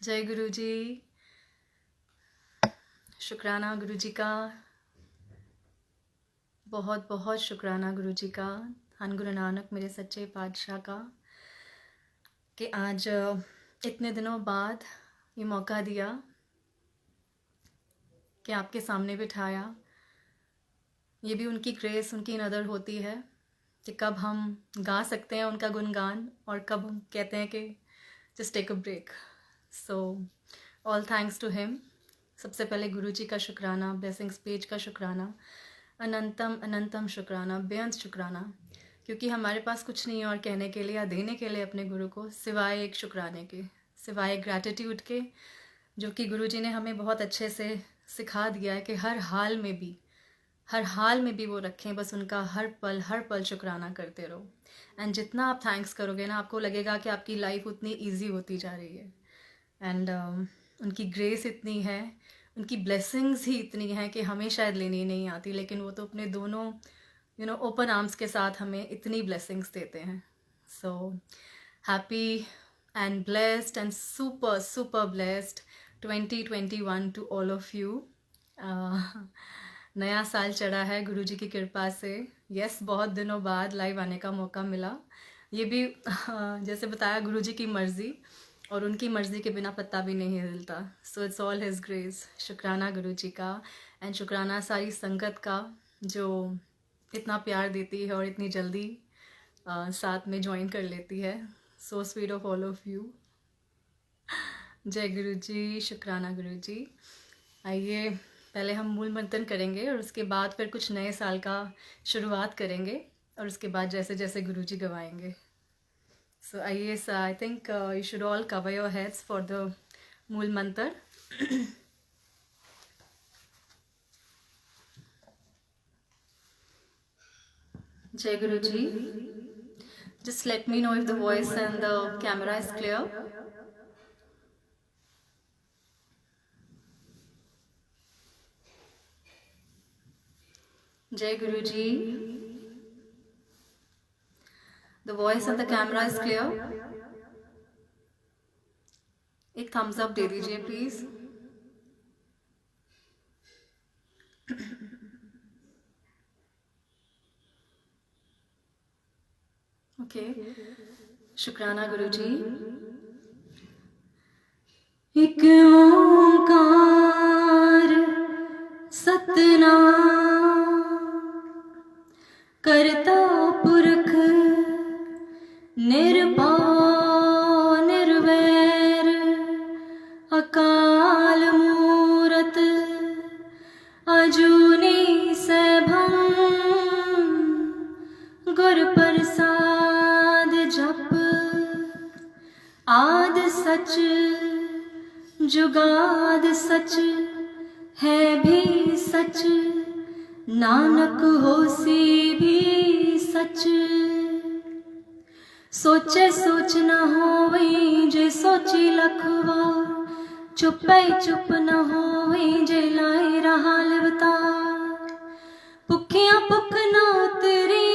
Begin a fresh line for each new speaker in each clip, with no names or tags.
जय गुरु जी। शुक्राना गुरु जी का, बहुत बहुत शुक्राना गुरु जी का, धन गुरु नानक मेरे सच्चे पातशाह का, कि आज इतने दिनों बाद ये मौका दिया कि आपके सामने बिठाया। ये भी उनकी ग्रेस, उनकी नज़र होती है कि कब हम गा सकते हैं उनका गुणगान और कब हम कहते हैं कि just take a break. So all thanks to him. सबसे पहले गुरु जी का शुक्राना, ब्लेसिंग्स पेज का शुक्राना, अनंतम अनंतम शुक्राना, बेअंत शुक्राना, क्योंकि हमारे पास कुछ नहीं है और कहने के लिए या देने के लिए अपने गुरु को, सिवाय एक शुक्राने के, सिवाय ग्रैटिट्यूड के, जो कि गुरु जी ने हमें बहुत अच्छे से सिखा दिया है कि हर हाल में भी वो रखें, बस उनका हर पल शुक्राना करते रहो। एंड जितना आप थैंक्स करोगे ना, आपको लगेगा कि आपकी लाइफ उतनी ईजी होती जा रही है। एंड उनकी ग्रेस इतनी है, उनकी ब्लेसिंग्स ही इतनी हैं कि हमें शायद लेनी नहीं आती, लेकिन वो तो अपने दोनों ओपन आर्म्स के साथ हमें इतनी ब्लेसिंग्स देते हैं। So happy and blessed and super blessed 2021 to all of you. नया साल चढ़ा है गुरु जी की कृपा से। यस, बहुत दिनों बाद लाइव आने का मौका मिला। ये भी जैसे बताया, गुरु जी की मर्ज़ी, और उनकी मर्ज़ी के बिना पत्ता भी नहीं हिलता। So it's all his grace. शुक्राना गुरु जी का, एंड शुक्राना सारी संगत का जो इतना प्यार देती है और इतनी जल्दी साथ में ज्वाइन कर लेती है। So sweet of all of you. जय गुरु जी, शुक्राना गुरु जी। आइए पहले हम मूल मंथन करेंगे और उसके बाद फिर कुछ नए साल का शुरुआत करेंगे, और उसके बाद जैसे जैसे गुरु जी गवाएंगे। So आइए, I think you should all cover your heads for the मूल मंत्र। जय गुरु जी। Just let me know if the voice and the camera is clear. जय गुरु जी। The voice and the camera is clear. एक thumbs up दे दीजिए please. Okay, शुक्राना गुरु जी। एक ओंकार सतनाम करता पुरख निर्भव निर्वैर अकाल मूरत अजूनी सैभं गुर प्रसाद जप आद सच जुगाद सच है भी सच नानक होसी भी सच। सोचे सोच न होवे जे सोची लखवा चुपै चुप न होवे जे लाए रहा लिवतार भुखिया भुख न उतरी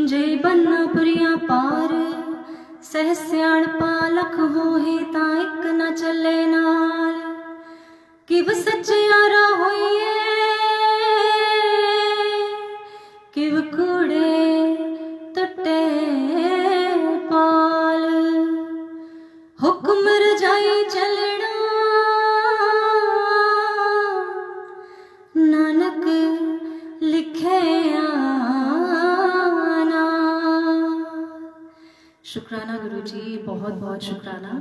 जे बन्ना पुरिया पार सह सियाणपा लख होए ता एक न चले नाल किव सचियारा होइए किव कूड़े टुटे पाल हुक्म रजाई चलना नानक लिखे आना। शुक्राना गुरु जी, बहुत बहुत शुक्राना।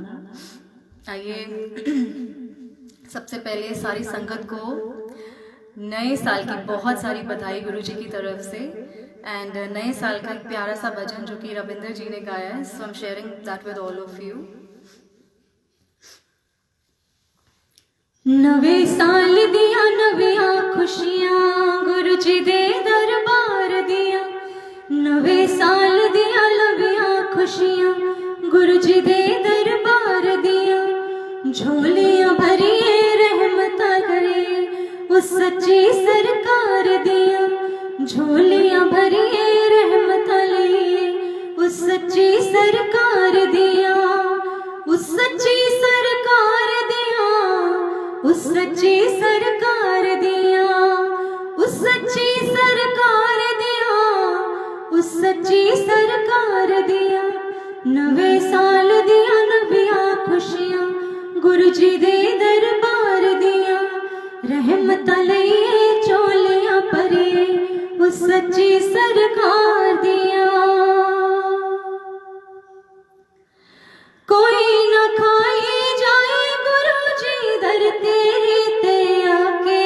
आइए सबसे पहले सारी संगत को नए साल की बहुत सारी बधाई गुरु जी की तरफ से। एंड नए साल का एक प्यारा सा भजन जो कि रविंद्र जी ने गाया है, so I am sharing that with all of you. नवे साल दिया नविया खुशियां गुरु जी दे दरबार दिया, नवे साल दिया नविया खुशियां गुरु जी दे दरबार दिया, झोलियां भरिए रहमता करे उस सच्ची सरकार दिया, झोलियां भरिए रहमता लिए उस सच्ची सरकार दिया। सच्ची सरकार दिया, उस सच्ची सरकार दिया, उस सच्ची सरकार दिया, नवे साल दिया नवियां खुशियां, गुरु जी दे दरबार दिया, रहमतां लईए चोलियां भरिए, उस सच्ची सरकार दिया। कोई न खाई जाए गुरु जी दर तेरे ते आके,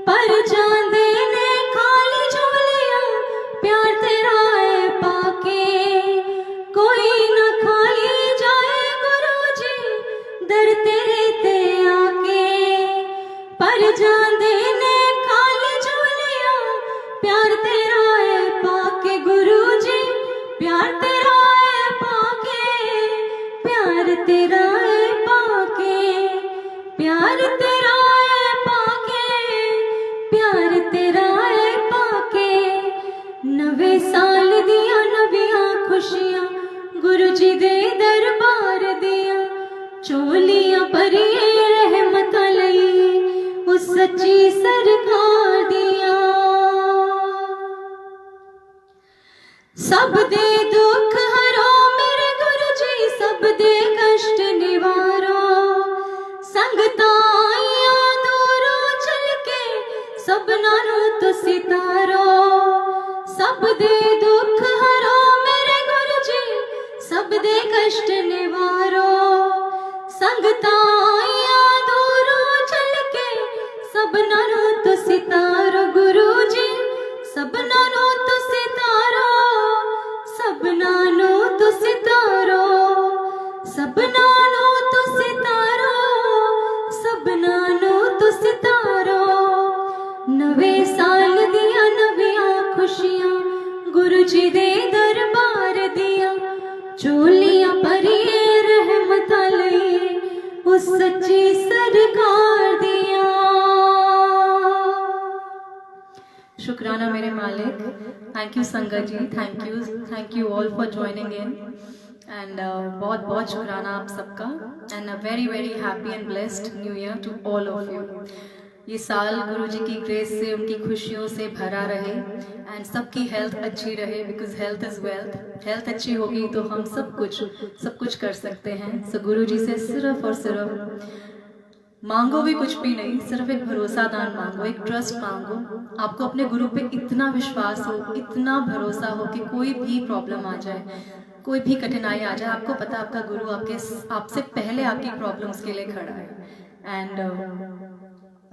पर जांदे ने खाली झोलियां प्यार तेरा है पाके। कोई न खाई जाए गुरु जी दर तेरे ते आके, पर जांदे ने खाली झोलियां प्यार तेरा है पाके। गुरु जी प्यार तेरा है पाके, प्यार तेरा है पाके, प्यार तेरा है पाके, प्यार तेरा है पाके। नवे साल दिया नवियां खुशियां, गुरु जी दे दरबार दिया, चोलियां भरिए रहमतां लईए, उस सच्ची सरकार दिया। सब दे दुख हरो मेरे गुरु जी, सब दे कष्ट निवारो, संगतां आईयां दूरों चल के, सबना नू तुसी तारो। सब दे दुख हरो मेरे गुरु जी, सब दे कष्ट निवारो, संगतां आईयां दूरों चल के, सबना नू तुसी तारो। गुरु जी सबना नू तुसी तारो, सबना नू तुसी तारो, सबना नू तुसी तारो, सबना नू तुसी तारो। नवे साल दिया नवियां खुशियां, गुरु जी दे दरबार दिया, चोलियां भरिए रहमतां लईए, उस सच्ची सरकार दिया। शुक्राना मेरे मालिक। थैंक यू संगत जी, thank you all for joining in, and बहुत बहुत शुक्राना आप सबका, and a very very happy and blessed new year to all of you. ये साल गुरु जी की ग्रेस से, उनकी खुशियों से भरा रहे, एंड सबकी हेल्थ अच्छी रहे, because health is wealth. Health अच्छी होगी तो हम सब कुछ कर सकते हैं। सो गुरु जी से सिर्फ और सिर्फ मांगो भी कुछ भी नहीं, सिर्फ एक भरोसा दान मांगो, एक ट्रस्ट मांगो। आपको अपने गुरु पे इतना विश्वास हो, इतना भरोसा हो कि कोई भी प्रॉब्लम आ जाए, कोई भी कठिनाई आ जाए, आपको पता आपका गुरु आपसे पहले आपकी प्रॉब्लम्स के लिए खड़ा है, एंड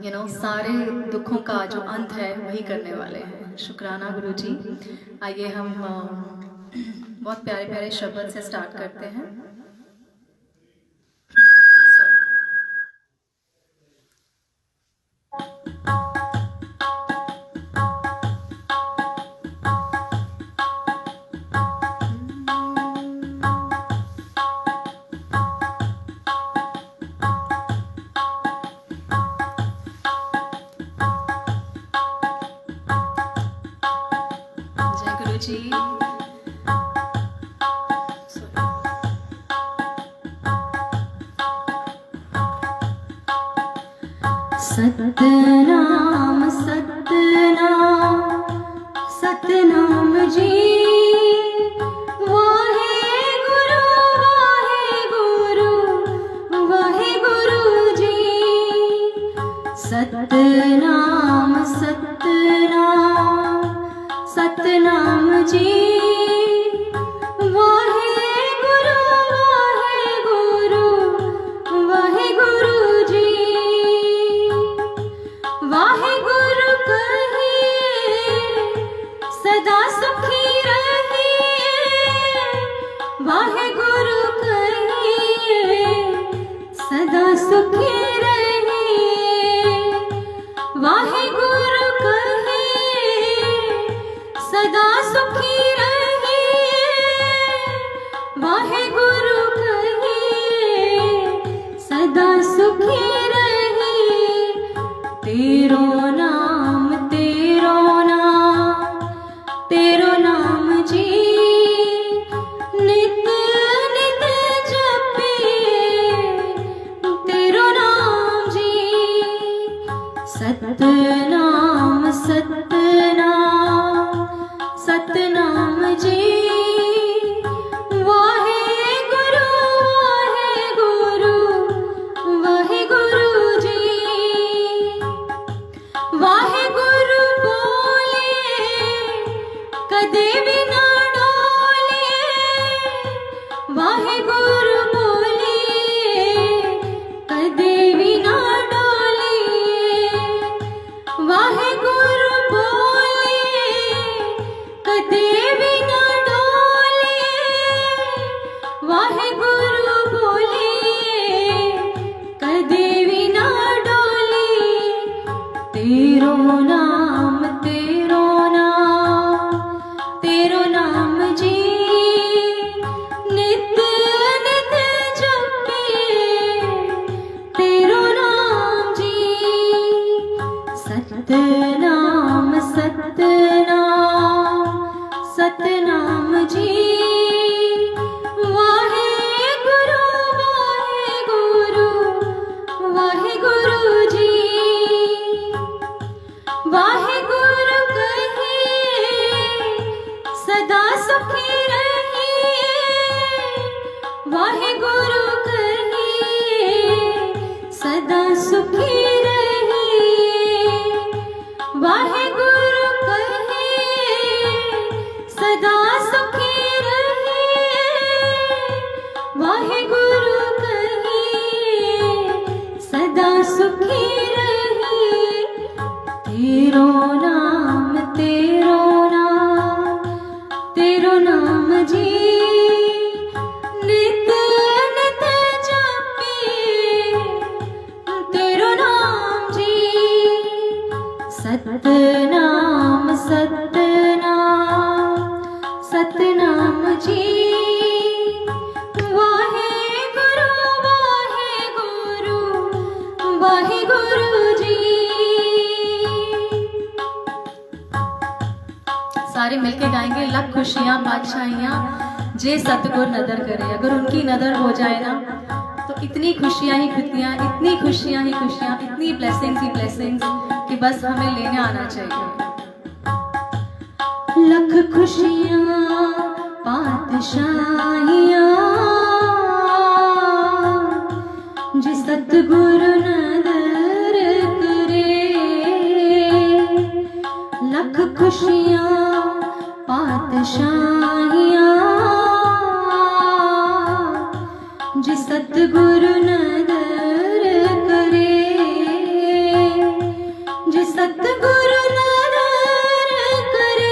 यू नो सारे दुखों का जो अंत है वही करने वाले हैं। शुक्राना गुरु जी। आइए हम बहुत प्यारे प्यारे शब्द से स्टार्ट करते हैं। जी सतनाम सतनाम सतनाम जी, वाहे गुरु वाहे गुरु जी। सतनाम सतनाम सतनाम जी, वाहे गुरु वाहे गुरु जी। वाहे गुरु कहे सदा सुखी रहे, नाम जी वाहे गुरु जी वाहे गुरु बोले कदे भी ना डोले वाहे गुरु बोले कदे भी ना डोले वाहे गुरु बोले कदे भी ना डोले वाहे गुरु बोले कदे भी ना डोले तेरो नाम जी नित नित जपे तेरो नाम जी सतनाम जी वाहे गुरु जी वाहे गुरु कहे सदा सुखी रहे वाहे गुरु कहे सदा सुखी रहे वाहे गुरु कहे सदा सुखी रहे वाहे गुरु कहे सदा सुखी रहे तेरो नाम जी नित नित जपे तेरो नाम जी सतनाम जी वाहे गुरु जी सारे मिलके गाएंगे लख खुशियां बादशाहियां जे सतगुर नदर करे। अगर उनकी नदर हो जाए ना तो इतनी खुशियां ही खुशियां, इतनी खुशियां ही खुशियां, इतनी ब्लेसिंग्स ही ब्लेसिंग्स कि बस हमें लेने आना चाहिए। लख खुशियां बादशाहियां जे सतगुरु नदर करे। लख खुशियां बादशाहियां जे सतगुरु नदर करे। जे सतगुरु नदर करे,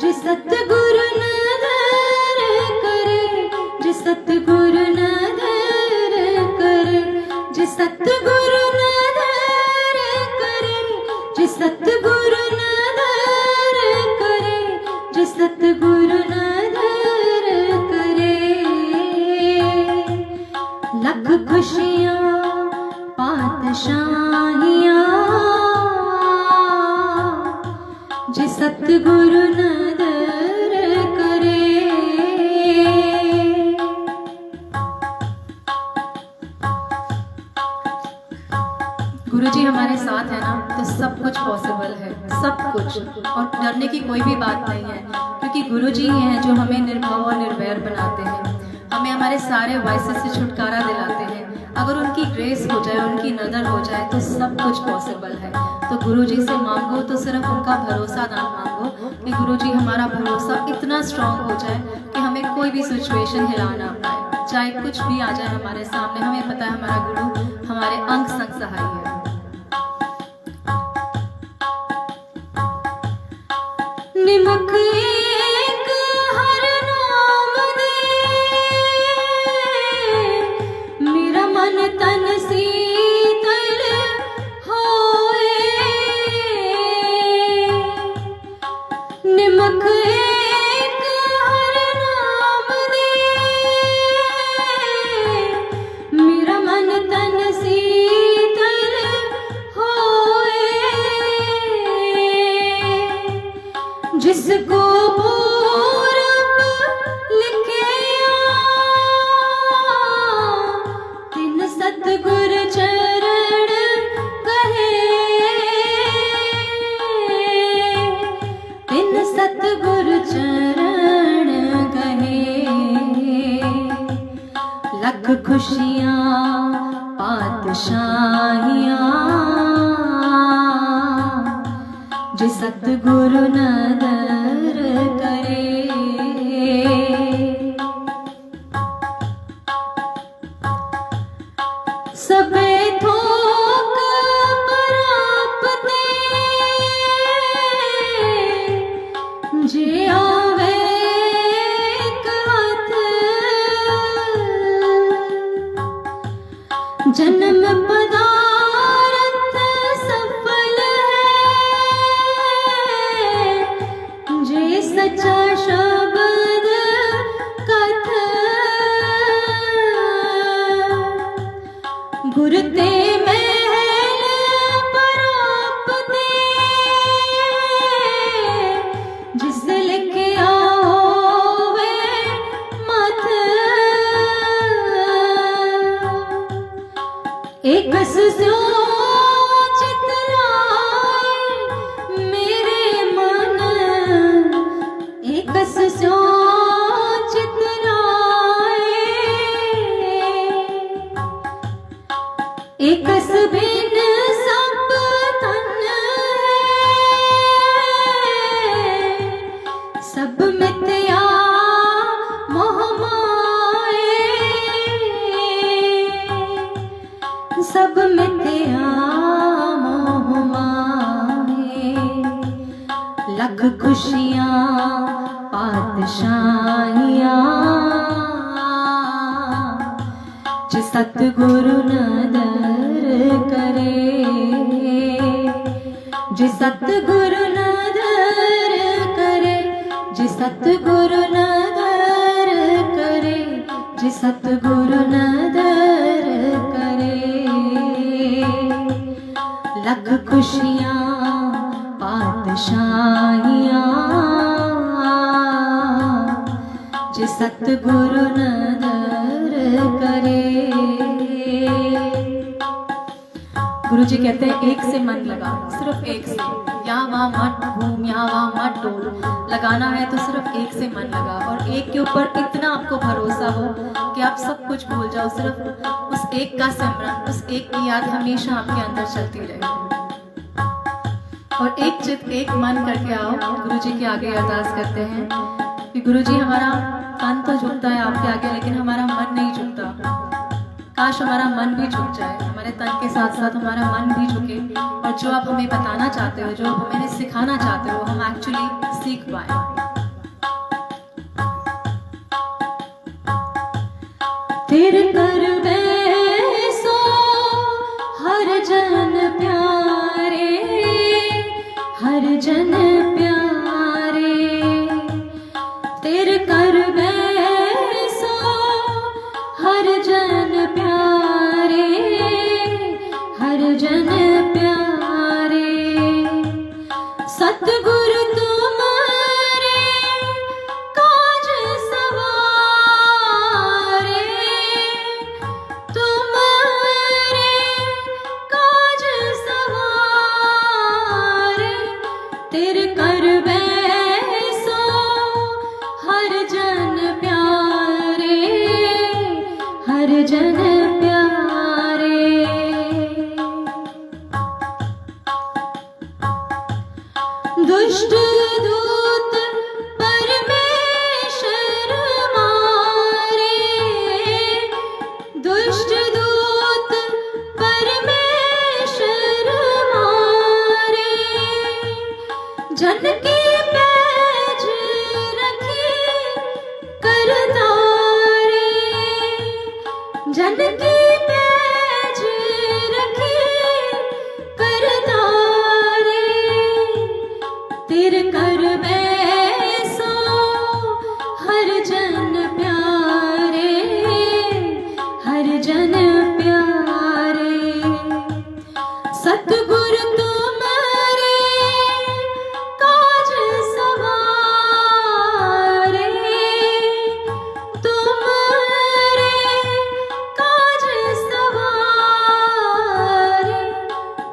जे सतगुरु नदर करे, जे सतगुरु नदर करे, जे सतगुरु नदर करे, जे सतगुरु नदर करे, जे सतगुरु नदर करे। लख खुशियां बादशाहियां जे सतगुरु नदर करे। गुरुजी हमारे साथ है ना तो सब कुछ पॉसिबल है, सब कुछ, और डरने की कोई भी बात नहीं है, क्योंकि गुरुजी ही हैं जो हमें निर्भय और निर्वैर बनाते हैं, हमें हमारे सारे वाइसेस से छुटकारा दिलाते हैं। अगर उनकी ग्रेस हो जाए, उनकी नज़र हो जाए तो सब कुछ पॉसिबल है। तो गुरुजी से मांगो तो सिर्फ उनका भरोसा ना मांगो कि गुरुजी हमारा भरोसा इतना स्ट्रांग हो जाए कि हमें कोई भी सिचुएशन हिला ना पाए, चाहे कुछ भी आ जाए हमारे सामने। हमें पता है हमारा गुरु हमारे अंग संग सहाय है। निमक एक हर नाम दे, मेरा मन तन शीतल होए। निमक एक हर नाम दे, मेरा मन तन शीतल होए। जिसको लख खुशियाँ पातशाहियाँ जे सतगुरु नदर करे। सबे थोक परापते जे आवे कात, जन्म पदार्थ सफल है जे सच्चा शब्द कथ। गुरु ते महल परापते जिस लिखे होवे मथ। एक स्यो चितलाए मेरे मन, एक स्यो चितलाए, एक बिन सब तन है, सब मिथ्या मोह माए, सब मिथ्या मोह माए। लख खुशियाँ पातशाहियाँ जे सतगुरु नदर करे, जे सतगुरु नदर करे, जे सतगुरु नदर करे, जे सतगुरु नदर करे। लख खुशियाँ पातशाहियाँ जे सतगुरु नदर करे। गुरु जी कहते हैं एक से मन लगा, सिर्फ एक से, यहाँ वहाँ मत घूम, यहाँ वहाँ मत डोल, लगाना है तो सिर्फ एक से मन लगा। और एक के ऊपर इतना आपको भरोसा हो कि आप सब कुछ भूल जाओ, सिर्फ उस एक का सिमरन, उस एक की याद हमेशा आपके अंदर चलती रहे। और एक चित एक मन करके आओ, गुरु जी के आगे अरदास करते हैं कि गुरु जी हमारा तन तो झुकता है आपके आगे, लेकिन हमारा मन नहीं झुकता। काश हमारा मन भी झुक जाए, हमारे तन के साथ साथ हमारा मन भी झुके, और जो आप हमें बताना चाहते हो, जो आप हमें सिखाना चाहते हो, हम एक्चुअली सीख पाए। तेरे कर बैसो हर जन प्यारे, हर जन प्यारे, तेरे कर बैसो हर जन प्यारे, हर जन प्यारे। सतगुरु तुम्हारे काज सवारे, तुम्हारे काज सवारे, तेरे कर बैसो हर जन प्यारे, हर जन प्यारे। दुष्ट दूत परमेश्वर मारे, दुष्ट दूत परमेश्वर मारे, जन की पैज रखी करतारे, जन की पैज रखी करतारे। तेरे कर बैसो हर जन प्यारे, हर जन प्यारे। सतगुरु तुम्हारे काज सवारे, तुम्हारे काज सवारे,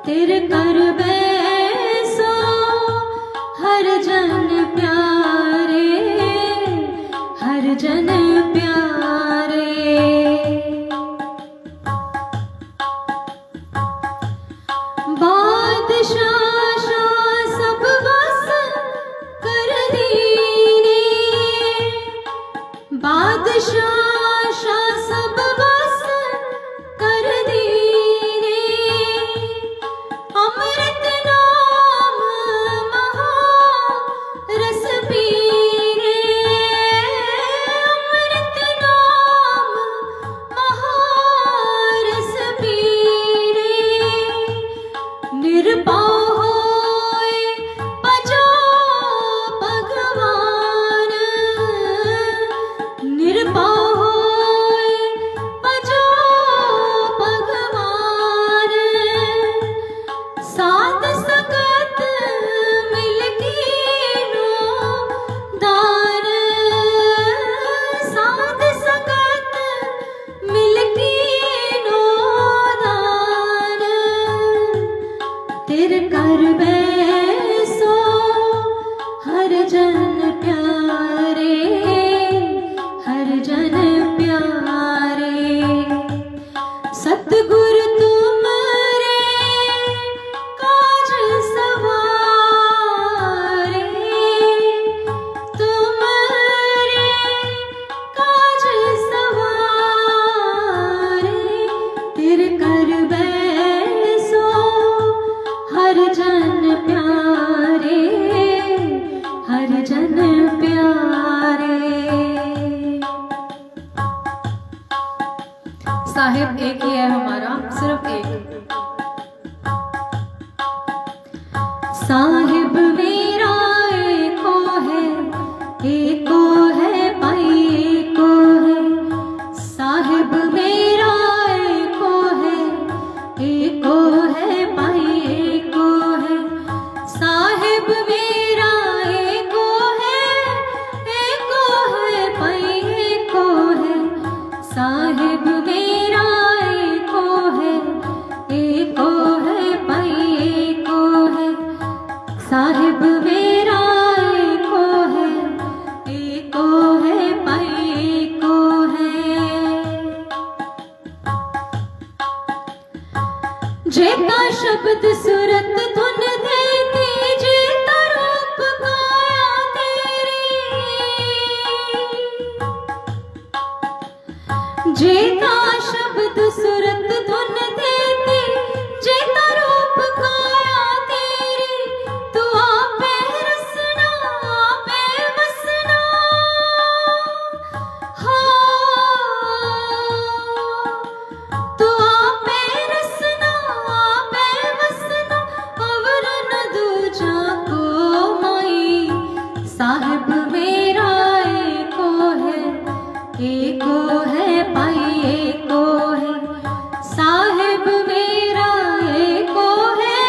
तेरे कर बैसो हर जन प्यारे, हर जन प्यारे। बादशाह शाह सब बस कर दीने, अमृत नाम महा रस पीने, अमृत नाम महा रस पीने, निर्भय होए भजो भगवान, निर्भय होए भजो भगवान, साध संगत मिल कीनो दान, साध संगत मिल कीनो दान, तेरे कर बैसो हर जन प्यारे, हर जन प्यारे, सतगुरु तुमरे काज सवारे, तुमरे काज सवारे, तेरे कर बैसो हर जन प्यारे, हर जन प्यारे। साहिब एक ही है हमारा, सिर्फ एक। साहिब मेरा एको है, एको है भाई एको है, साहिब मेरा एको है, एको है भाई एको है, साहिब मेरा एको है, एको है भाई एको है, साहिब मेरा एको है, एको है भाई एको है, साहिब मेरा एको है, एको है भाई एको है। जेता शब्द सूरत धुन देती, जेता रूप काया तेरी, जेता शब्द सूरत धुन देती, जेता रूप काया तेरी, तू आपे रसना आपे वसना, तू आपे रसना आपे वसना, अवर न दूजा को माई, साहिब मेरा एको है, एको है भाई एको है, साहिब मेरा एको है,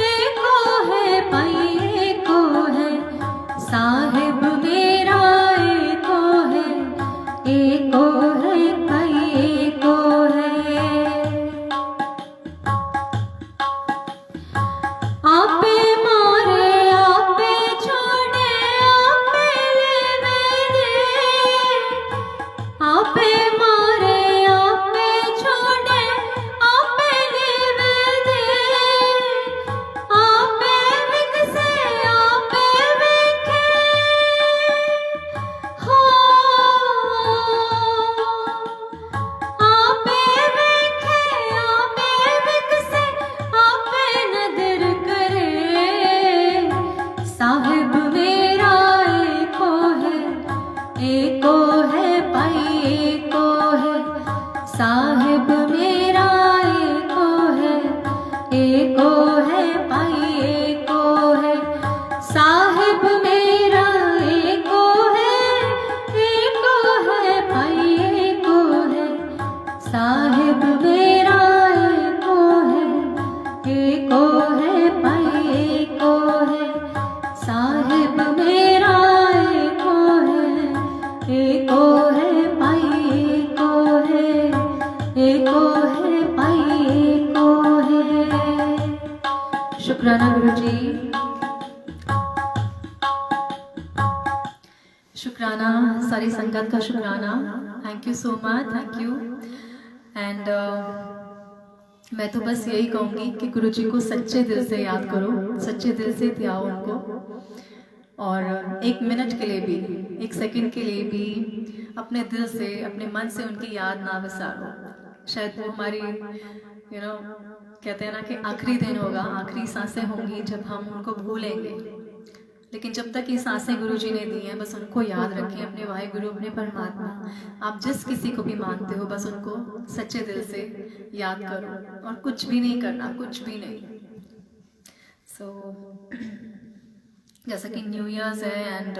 एको है भाई एको है, साहिब मेरा एको है, एको है भाई एको है। आपे मारे आपे छोड़े आपे लेवे दे, आपे मारे आपे छोड़े आपे लेवे दे, आपे विकसे आपे वेखे, हो आपे वेखे आपे विकसे आपे नदर करे, साहिब मेरा एको है, एको है भाई एको है, साहिब मेरा एको है, एको है भाई एको है, साहिब मेरा एको है, एको है भाई एको है, साहिब मेरा एको है, एको है भाई एको है, साहिब मेरा एको है, एको है भाई एको है, एको है भाई एको है। शुक्राना गुरु जी, शुक्राना सारी संगत का शुक्राना, thank you so much, thank you. And मैं तो बस यही कहूँगी कि गुरु जी को सच्चे दिल से याद करो, सच्चे दिल से ध्याओ उनको, और एक मिनट के लिए भी, एक सेकंड के लिए भी अपने दिल से, अपने मन से उनकी याद ना बिसारो। शायद वो हमारी कहते हैं ना कि आखिरी दिन होगा, आखिरी सांसें होंगी जब हम उनको भूलेंगे। लेकिन जब तक ये सांसें गुरु जी ने दी हैं, बस उनको याद रखें, अपने वाहिगुरु, अपने परमात्मा। आप जिस किसी को भी मानते हो, बस उनको सच्चे दिल से याद करो और कुछ भी नहीं करना, कुछ भी नहीं। जैसा कि न्यू ईयर्स है एंड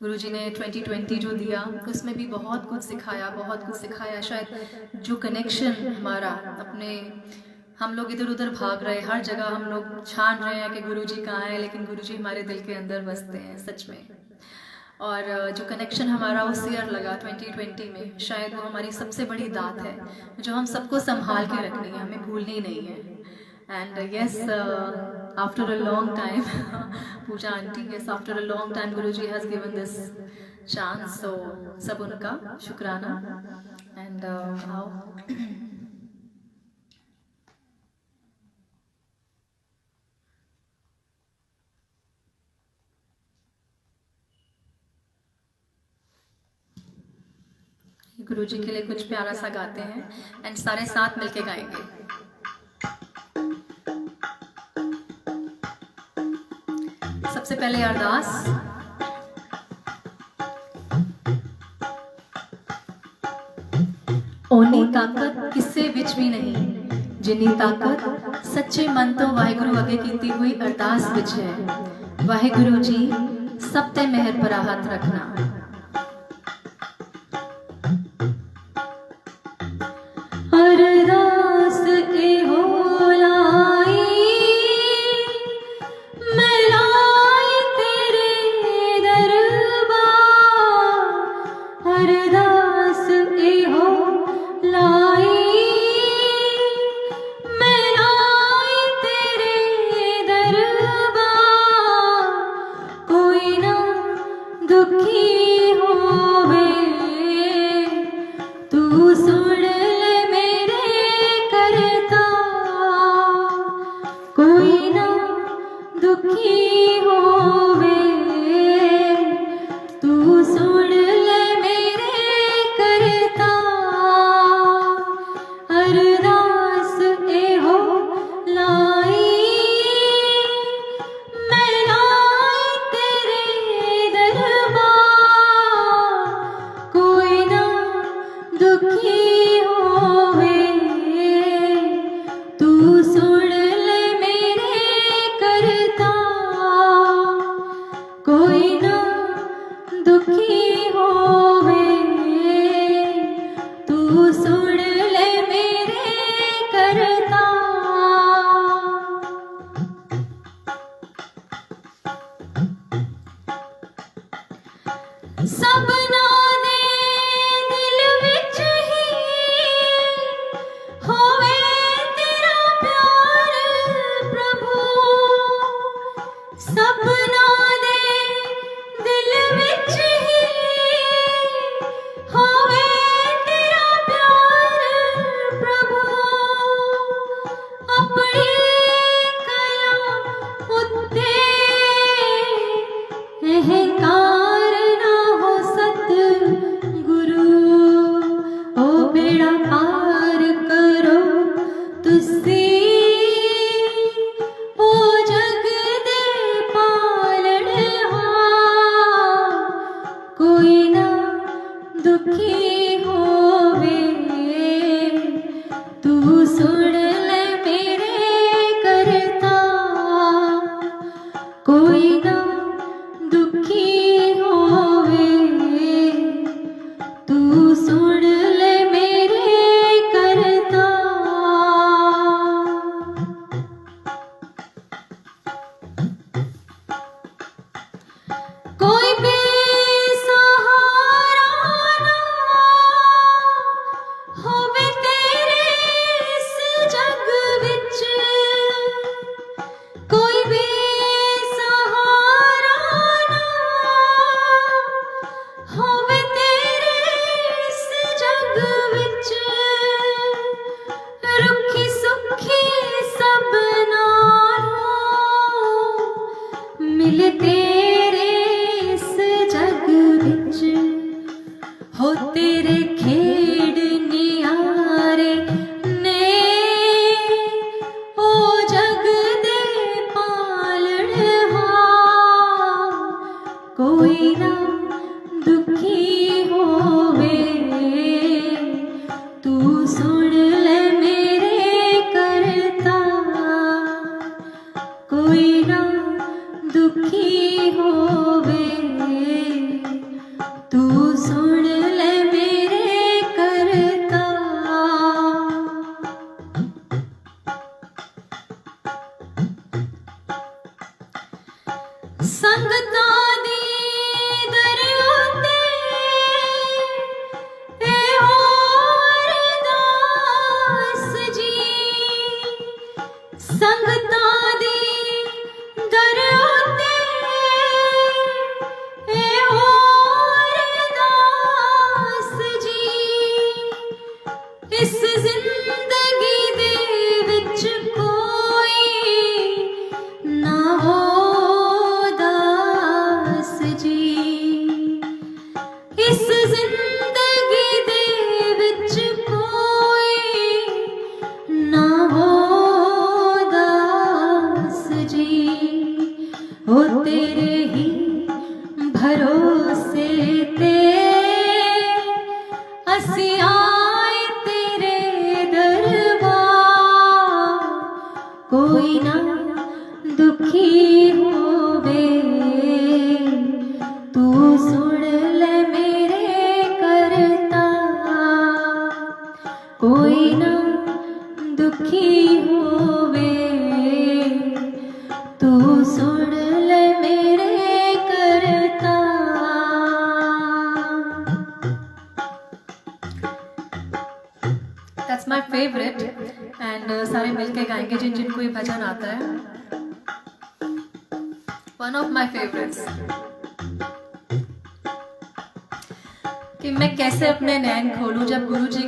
गुरुजी ने 2020 जो दिया उसमें भी बहुत कुछ सिखाया। शायद जो कनेक्शन हमारा अपने, हम लोग इधर उधर भाग रहे, हर जगह हम लोग छान रहे हैं कि गुरुजी कहाँ है, लेकिन गुरुजी हमारे दिल के अंदर बसते हैं सच में। और जो कनेक्शन हमारा उस ईयर लगा 2020 में, शायद वो हमारी सबसे बड़ी दात है जो हम सबको संभाल के रखनी है, हमें भूलनी नहीं है। And yes, after a long time, Pooja auntie, yes, after a long time, Guruji has given this chance. So, सब उनका शुक्राना। And आओ। गुरुजी के लिए कुछ प्यारा सा गाते हैं एंड सारे साथ मिलके गाएंगे। सबसे पहले अरदास। ओनी ताकत किसे विच भी नहीं, जिन्नी ताकत सच्चे मन तो वाहिगुरु अगे कीती हुई अरदास विच है। वाहिगुरु जी सब ते मेहर भरा हाथ रखना। अरदास ए हो लाई, मैं लाई तेरे दरबार। अरदास ए हो लाई, मैं लाई तेरे दरबार। कोई ना दुखी होवे, तू सुन दुखी होवे, तू सुन ले मेरे करता। अरदास ए हो लाई, मैं लाई तेरे दरबार। कोई ना दुखी होवे, तू सुन कोई ना दुखी होवे, तू सुन ले मेरे करता। सबना दे दिल विच ही होवे तेरा प्यार प्रभु। सबना अहंकार ना हो सतगुरु, ओ बेड़ा पार करो तुझसे। ओ जग दे पालनहार, कोई ना दुखी होवे, तू सुन ले मेरे करता। कोई ना दुखी होवे, तू सुन ले मेरे करता। कोई बेसहारा ना दुखी होवे तू सुन ले मेरे करता, कोई ना दुखी होवे तू सुन ले मेरे करता। संगता दी दरिया ते ए होर दास जी, संगता दी दरिया ते ए होर दास जी, इस जिंदगी दे विच कोई ना हो दास जी, इस जिंदगी दे विच कोई ना हो दास जी। ओ तेरे ही भरोसे ते असी आए तेरे दरबार, कोई ना दुखी होवे तू सुन ले मेरे करता, कोई ना दुखी होवे तू सुन ले मेरे करता। That's my favorite and सारे मिलके गाएंगे जिनको ये भजन आता है। One of my favorites। कि मैं कैसे अपने नैन खोलूं जब गुरु जी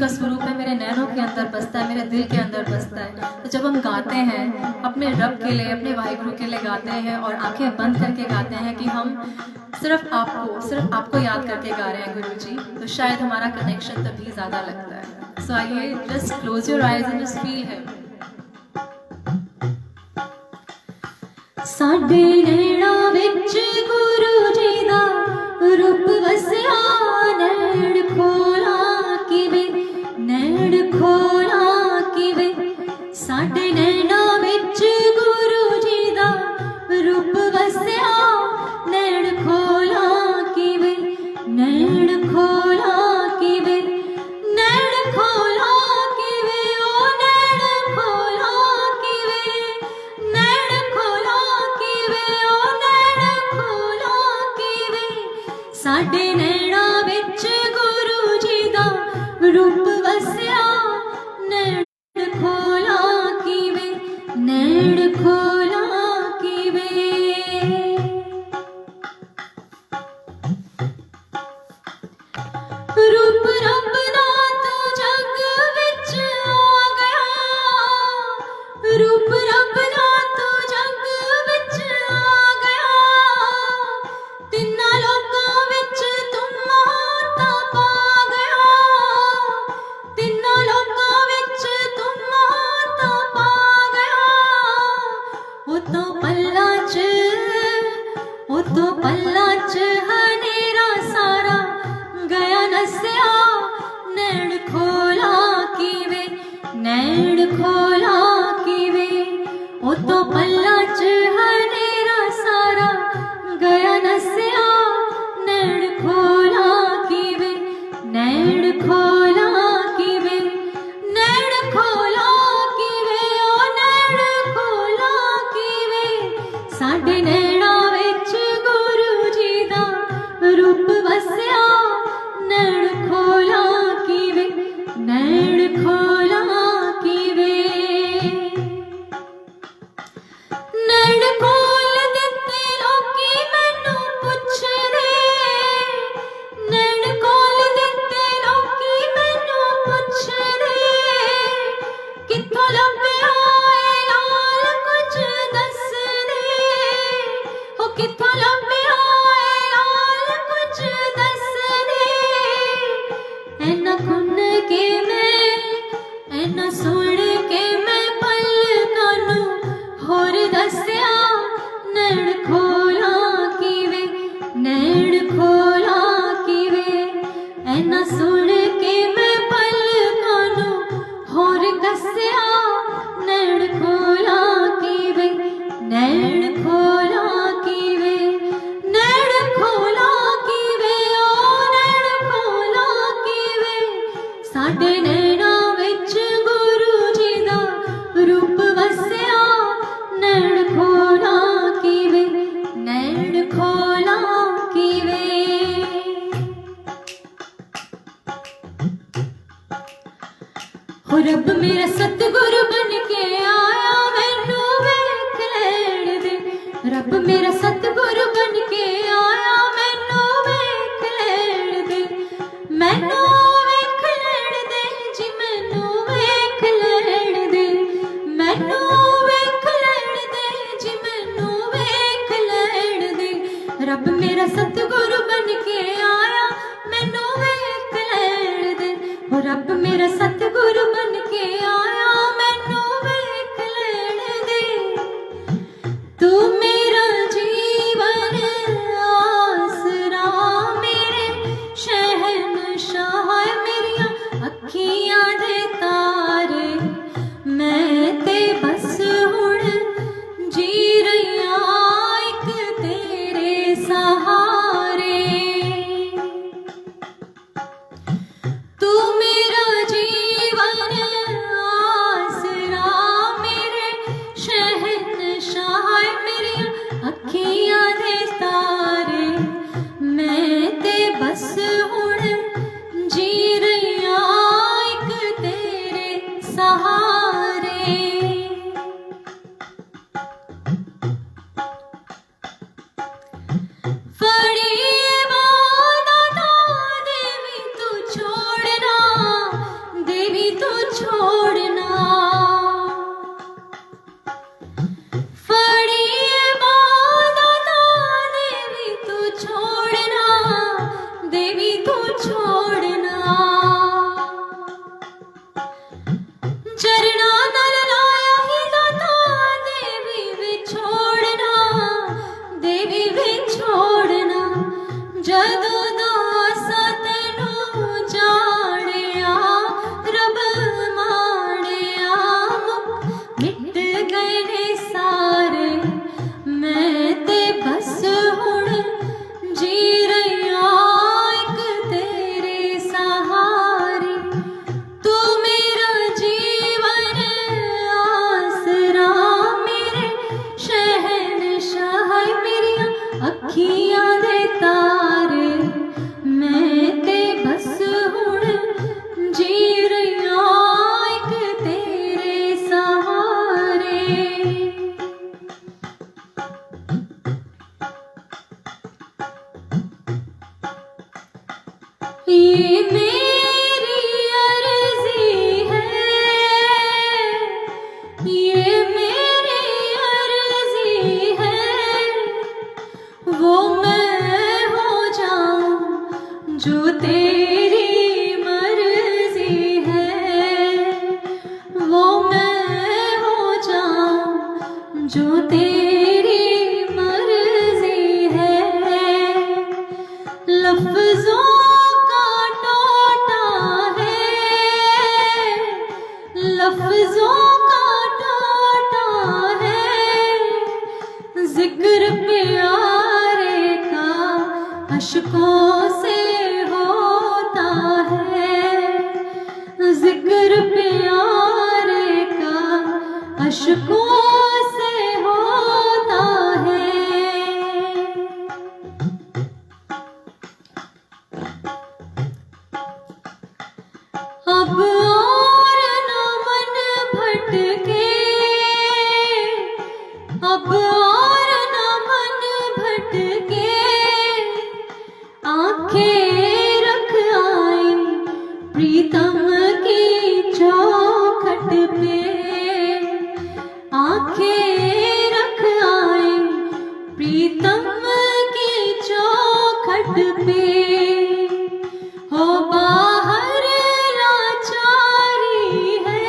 का स्वरूप है मेरे नैनों के अंदर बसता है, मेरे दिल के अंदर बसता है। तो जब हम गाते हैं अपने रब के लिए, अपने वाहिगुरु के लिए गाते हैं और आंखें बंद करके गाते हैं कि हम सिर्फ आपको याद करके गा रहे हैं गुरु जी, तो शायद हमारा कनेक्शन तभी ज़्यादा लगता है। सो आइए, just close your eyes and just feel him. साडे नैना विच गुरु जी दा रूप वसिया, नैन खोला किवें, नैन खोला किवें, साडे नैना विच गुरु जी दा रूप वसिया, नैन खोला किवें, नैन खोला किवें, नैन खोला किवें, ओ नैन खोला किवें, नैन खोला किवें, ओ नैन खोला किवें, साडे नैना विच गुरु जी दा रूप वसिया, नैन खोला किवें, नैन खोला किवें। रूप रब दा तू जग विच आ गया, रूप रब दा तू जग विच आ गया, तिन्ना लोकां विच तू माता पा गया, तिन्ना लोकां विच तू माता पा गया। ओ तो पल्ला च हनेरा सारा गया नसिया, नैन खोला किवें, नैन खोला किवें, ओ तो पल्ला च हनेरा सारा गया नसिया, नैन खोला किवें, नैन खोला किवें, नैन खोला किवें, ओ नैन खोला किवें, साडे नैना विच गुरु जी दा रूप वसिया, नैन खोला किवें, नैन खोला किवें। नैन खोल दित्ते लोकी मैनू पुछदे, नैन खोल दित्ते लोकी मैनू पुछदे, कित्थों लभ्या ए लाल कुछ दस दे, ओ कित्थों लभ्या ए लाल कुछ दस दे, हो रब मेरा सतगुरु बन के आया मैनू वेख लैण दे रब मेरा सतगुरु बन के आया मैनू वेख लैण दे मैनू वेख लैण दे जी मैनू वेख लैण दे मैनू वेख लैण दे जी मैनू वेख लैण दे रब मेरा सतगुरु बन के आया मैनू वेख लैण दे हो रब मेरा सतगुरु बन के आया मैनू वेख लैण दे तू मेरा जीवन आसरा मेरे शहनशाह मेरिया अखियां दे तारे मैं ते बस हुण जी रहिया एक तेरे सहारे तू मेरा जीवन आसरा मेरे शहनशाह मेरिया अखियां दे तारे मैं ते बस हुण जी रहिया एक तेरे सहारे फड़ी बादा देवी तू छोड़ना देवी तू छोड़ना फड़ी बादा देवी तू छोड़ना देवी तू छोड़ना चरना नल लाया ही दाता देवी भी छोड़ना देवी भी छोड़ना जदों दासा तैनू जानिया रब मानिया मिट गए ने सारे मैं ते बस हुण जी रहिया एक तेरे सहारे तू मेरा जीवन आसरा मेरे शहनशाह मेरिया अखियां दे तारे मैं ते बस हुण जी रहिया एक तेरे सहारे ये मेरी अर्जी है ये मेरी अर्जी है वो मैं हो जाऊं जो तेरी मर्जी है वो मैं हो जाऊं जो तेरी मर्जी है लफ्जों का टोटा है लफ्जों का टोटा है जिक्र प्यारे का अशकों से होता है जिक्र प्यारे का अशकों से होता है अब और न मन भटके अब और न मन भटके आंखें रख आई प्रीतम की चौखट पे आंखें रख आई प्रीतम की चौखट पे हो बाहर लाचारी है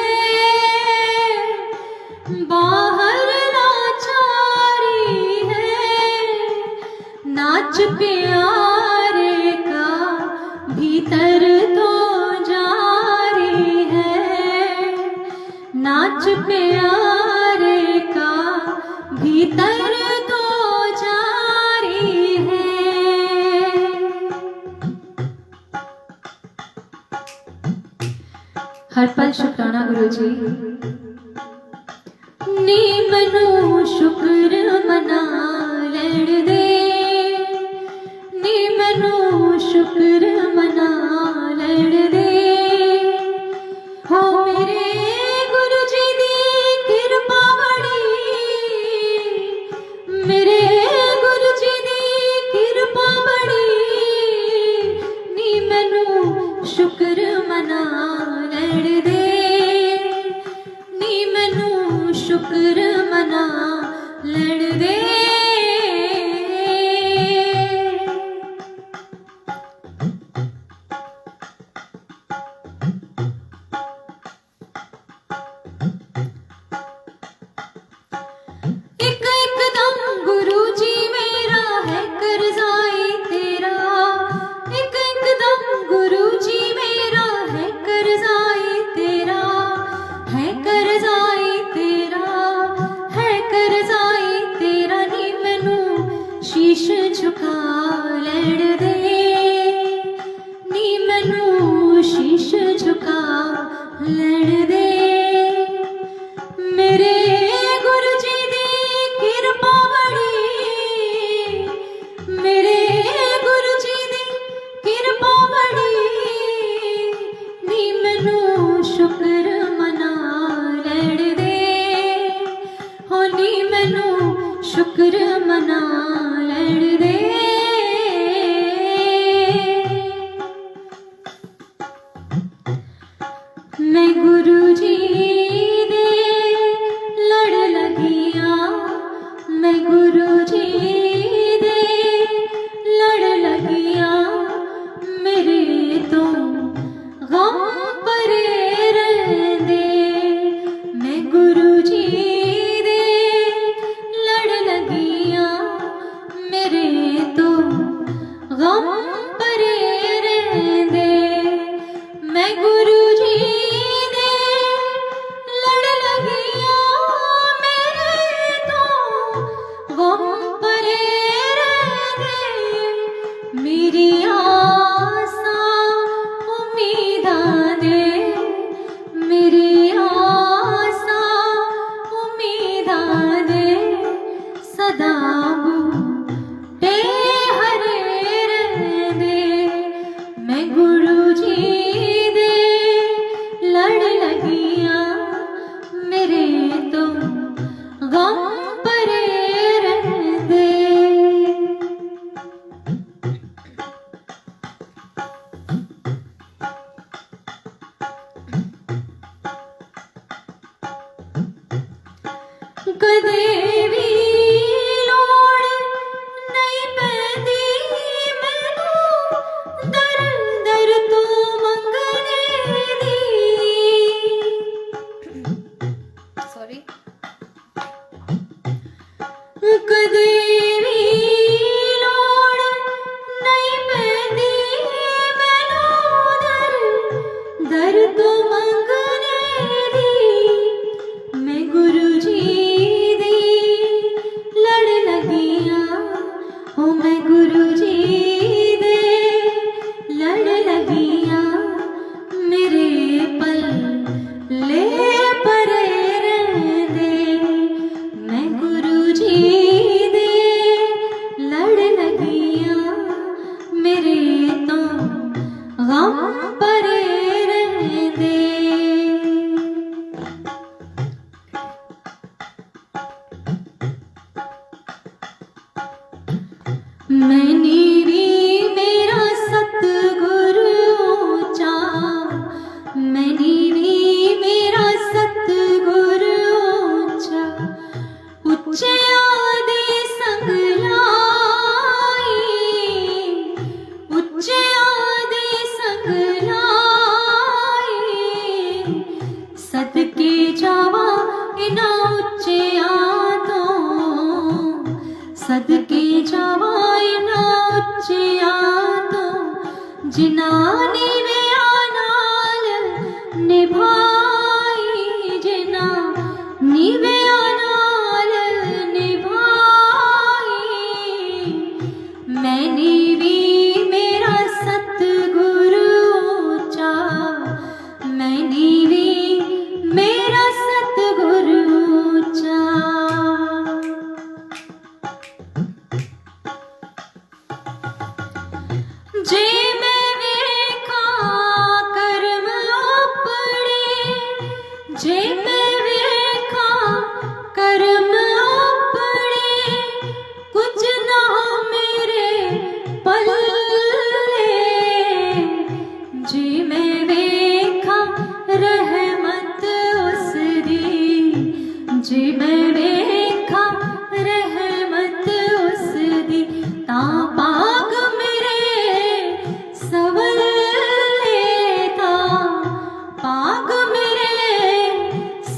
बाहर लाचारी है नाच प्यारे का भीतर तो जारी है नाच प्यारे का भीतर तो जारी है हर पल शुक्राना गुरु जी नी मनु शुक्र मना लैण दे नी मनु शुक्र मना लैण दे हो मेरे गम परे रहंदे मैं गुरु जी दे लड़ लगियां मेरे तो गम परे रहंदे मेरी आसां उम्मीदां दे मेरी आसां उम्मीदां दे सदा बूटे हरे रहंदे मैं गुरु जी दे लड़ लगियां मेरे तो गम परे रहंदे। कदे भी लोड़ नहीं पैंदी मैनू दर दर तू मंगने दी सॉरी कदे भी लोड़ नहीं पैंदी मैनू दर दर तू मंगने दी मैं गुरु जी दी लड़ लगियां ओ मैं गुरु जी दे लड़ लगियां मेरे पल ले परे रहंदे मैं गुरु जी दे लड़ लगियां मेरे तो गम परे रहंदे। मैंने भी मेरा सतगुरु ऊंचा मैंने भी मेरा सतगुरु ऊंचा उच्चिया दे संग लाई उच्चिया दे संग लाई सदके जावा इना उच्चिया तो सदके जावा इना उच्चिया तो जिना नीविया नाल निभाई जिना नीविया नाल निभाई मैंने भी मेरा सतगुरु ऊंचा मैंने भी मेरा सतगुरु ऊंचा। जे मैं वेखा करम अपने जे मैं वेखा करम अपने कुछ ना मेरे पल्ले जे मैं वेखा रहमत उसदी जे मैं वेखा रहमत उसदी तां पाग मेरे सवल्ले तां पाग मेरे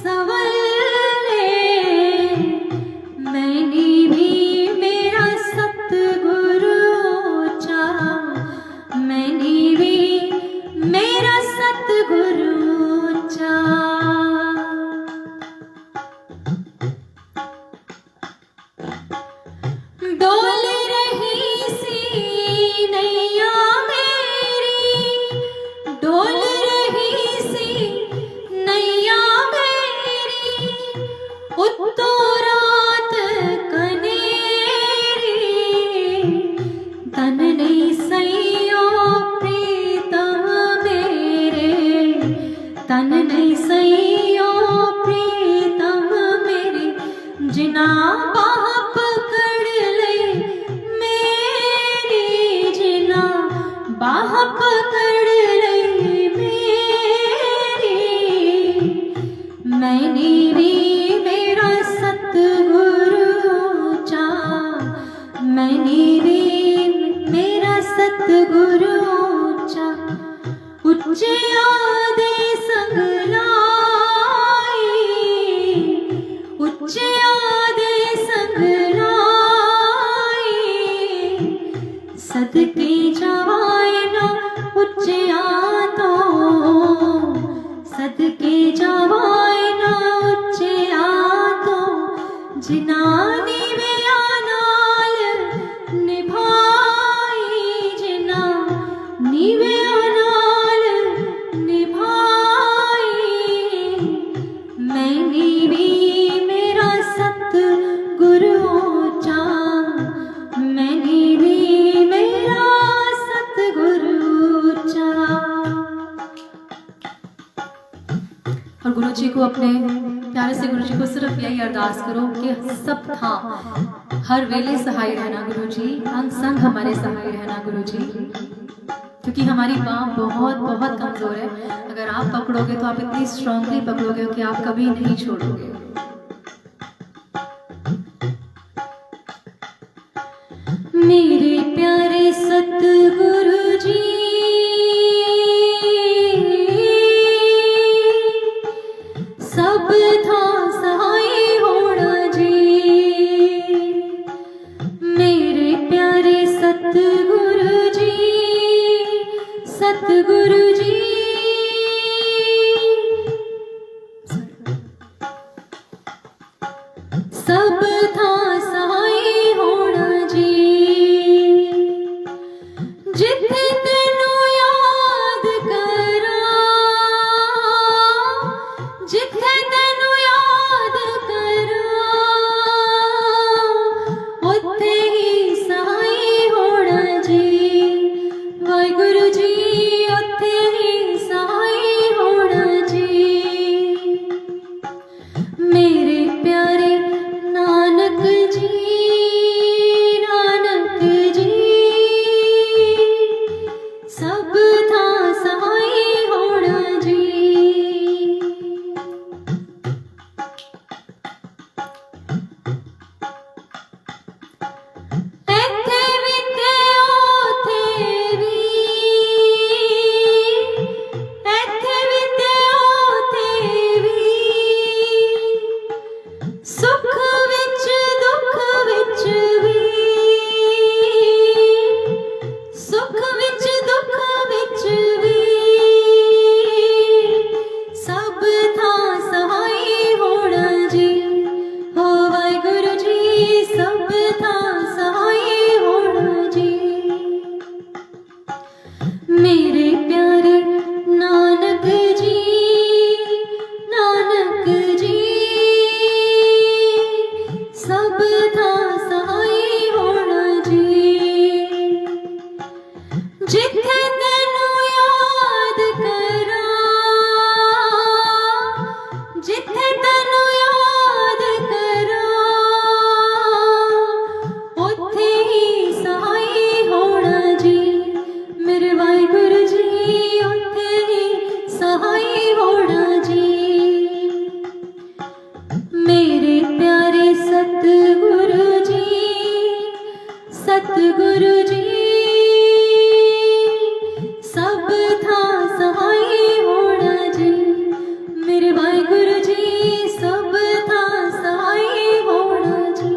सवल्ले मैंने भी मेरा सतगुरु ऊंचा मैंने भी मेरा सतगुरु ऊंचा। डोल रही सी नैया मेरी डोल रही सी नैया मेरी उत्तो रात कनेरी तन नहीं सैयो प्रीतम मेरे तन नहीं सैयो प्रीतम मेरे जिना बाह पकड़ ले मेरी जिना बाह पकड़ ले मेरी मैंने भी मेरा सतगुरु ऊंचा मैंने भी मेरा सतगुरु ऊंचा उच्चिया दे संग लाई उच्चिया दे संग लाई सदके गुरु जी को अपने प्यारे से गुरु जी को सिर्फ यही अरदास करो कि सब था हर वेले सहाय रहना गुरु जी, अंग संग हमारे सहाय रहना गुरु जी, क्योंकि हमारी बाँह बहुत बहुत कमज़ोर है। अगर आप पकड़ोगे तो आप इतनी स्ट्रांगली पकड़ोगे कि आप कभी नहीं छोड़ोगे। मेरे प्यारे सतगुरु जी, सब था सहाय होना जी। मेरे प्यारे सतगुरु जी, सतगुरु जी, सब था सहाय होना जी। जिथे तेनू याद करा, जिथे तेनू याद करा, उत्थे ही सहाय होना जी। वाहिगुरु जी उत्थे ही सहाय होना जी। मेरे प्यारे नानक जी, नानक जी, सब था सहाय होना जी। इत्थे भी ते उत्थे भी, इत्थे भी ते उत्थे भी, सुख विच दुख विच भी, सुख विच दुख विच भी, सब था सहाय होना जी। हो वाहिगुरु जी सब था सहाय होना जी। मेरे प्यारे नानक जी, नानक जी, सब था सहाय होना जी। जिथे तेनू याद करा, जिथे तेनू याद करा, उत्थे ही सहाय होना जी। मेरे वाहिगुरु जी उत्थे ही सहाय होना जी। मेरे प्यारे सतगुरु जी, सतगुरु जी, सब था सहाय होना जी। मेरे वाहिगुरु जी सब था सहाय होना जी।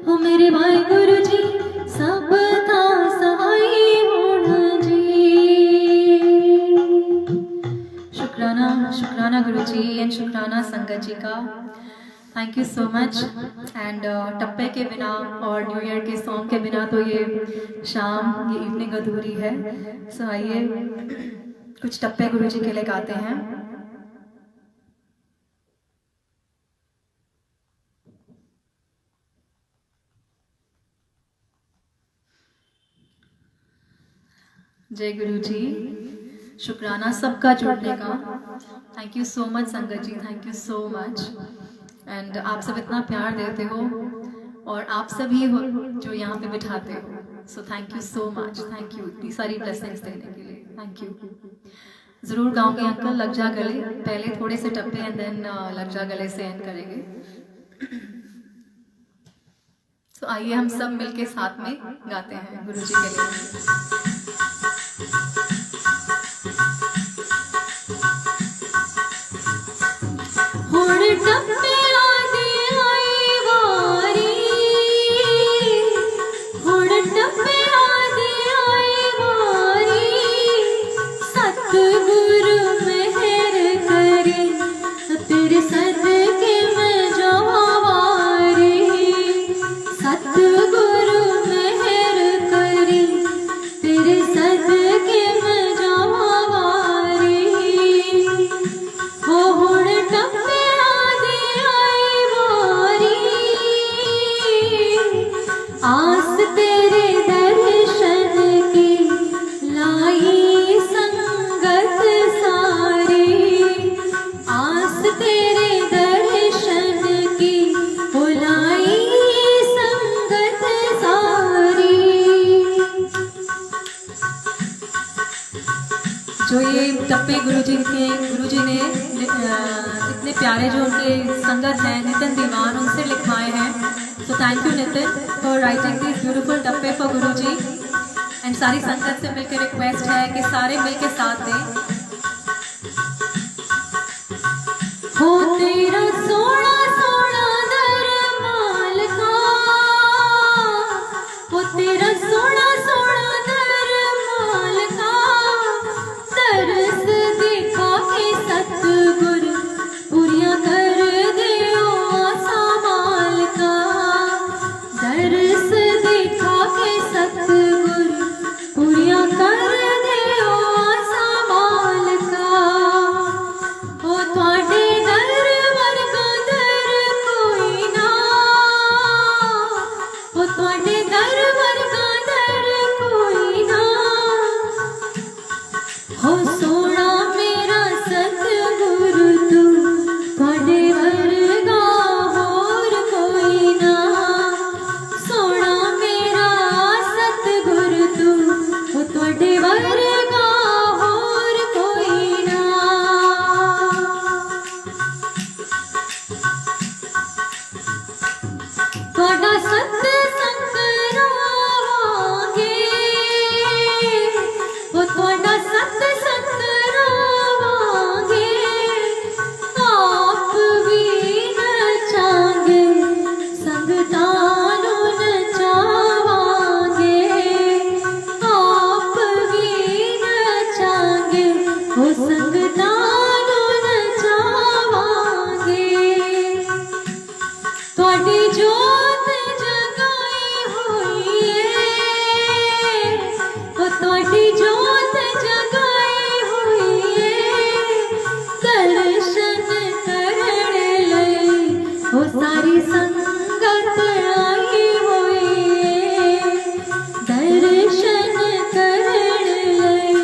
हो मेरे वाहिगुरु जी सब था सहाय होना जी। शुक्राना, शुक्राना गुरु जी एंड शुक्राना संगत जी का। Thank you so much. And टप्पे के बिना और न्यू ईयर के सॉन्ग के बिना तो ये शाम, ये इवनिंग अधूरी है। सो आइए कुछ टप्पे गुरु जी के लिए गाते हैं। जय गुरु जी। शुक्राना सबका जुड़ने का। थैंक यू सो मच संगत जी, thank you so much. And आप सब इतना प्यार देते हो और आप सभी हो जो यहाँ पे बिठाते हो। So thank you so much, thank you इतनी सारी ब्लेसिंग्स देने के लिए, थैंक यू। ज़रूर गाओगे अंकल लग जा गले, पहले थोड़े से टप्पे एंड देन लग जा गले से एंड करेंगे। तो आइए हम सब मिलके साथ में गाते हैं गुरु जी के लिए। हुण टप्पे आदे आई वारी, हुण टप्पे आदे आई वारी, सतगुरु मेहर करी, तेरे सदके मैं जावां वारी। सतगुरु मेहर करी, तेरे जो ये टप्पे गुरुजी ने इतने प्यारे जो उनके संगत हैं नितिन दीवान उनसे लिखवाए हैं। तो thank you Nitin for writing this beautiful टप्पे फॉर गुरुजी। एंड सारी संगत से मिलकर रिक्वेस्ट है कि सारे मिलकर साथ दें। हो तेरा सोना सोना दरमाल का, हो तेरा सोना सोना दरमाल का, तरस देखा के सतगुरु पूरियां कर दियो आसा माल का, तरस देखा के सतगुरु पूरियां कर दियो आसा माल का। हो तुहाडे हो सोना मेरा सतगुरु तू, तुहाडे वर्गा होर कोई ना, सोना मेरा सतगुरु तू, हो तुहाडे वर्गा होर कोई ना। तुहाडा सत्संग करावांगे, हो तुहाडा सत्संग करावांगे, आप भी नचांगे संगतां नूं नचावांगे, आप भी नचांगे हो संगतां नूं नचावांगे। तुहाडी जोत जगाई होई है, हो तुहाडी जोत जगाई होई है, दर्शन करन लई हो सारी संगत आई होई है, दर्शन करन लई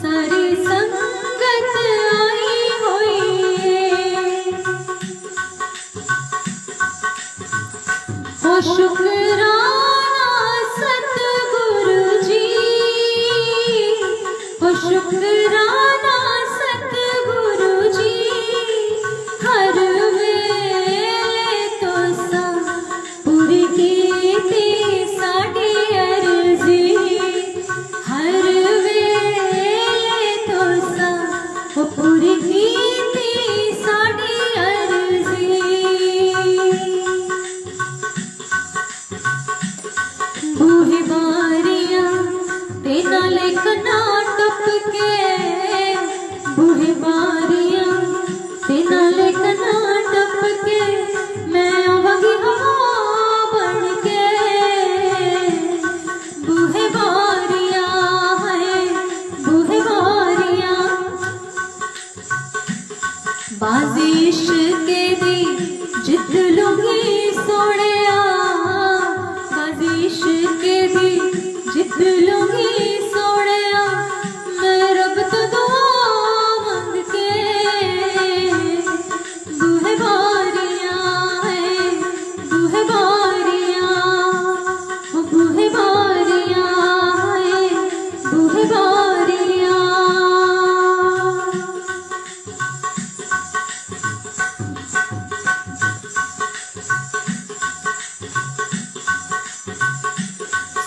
सारी संगत आई होई है। हो शुकराना सतगुरु जी, हो शुकराना सतगुरु जी, हर वेले तुसां पूरी कीती साडी अर्जी, हर वेले तुसां हो पूरी कीती साडी अर्जी। बूहे बारियां ते नाले कन्ना टप के, बूहे बारियां ते नाले कन्ना टप के, मैं आवांगी हवा बन के। बूहे बारियां है बूहे बारियां, बाजिश के दी जित लूंगी सोनिया, बाजिश के दी जित लूंगी सोनिया, मैं रब तो दुआ मंग के। बूहे बारियां है बूहे बारियां, हो बूहे बारियां है बूहे बारियां।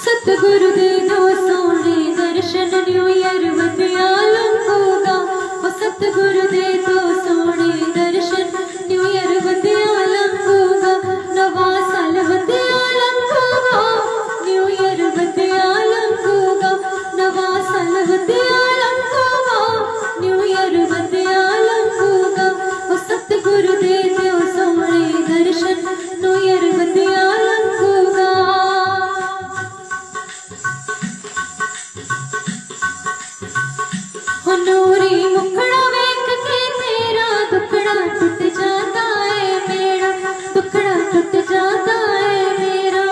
सतगुरु दे दो सोने दर्शन न्यू ईयर वधिया लंघूगा, ओ सतगुरु दे दो सोने दर्शन न्यू ईयर वधिया लंघूगा, नवा साल वधिया लंघूगा, न्यू ईयर वधिया लंघूगा, नवा साल वधिया लंघूगा, न्यू ईयर वधिया लंघूगा, ओ सतगुरु दे दो सोने दर्शन न्यू ईयर वधिया लंघूगा। हो नूरी मुखड़ा वेख के तेरा दुखड़ा टूट जाता है मेरा, दुखड़ा टूट जाता है मेरा।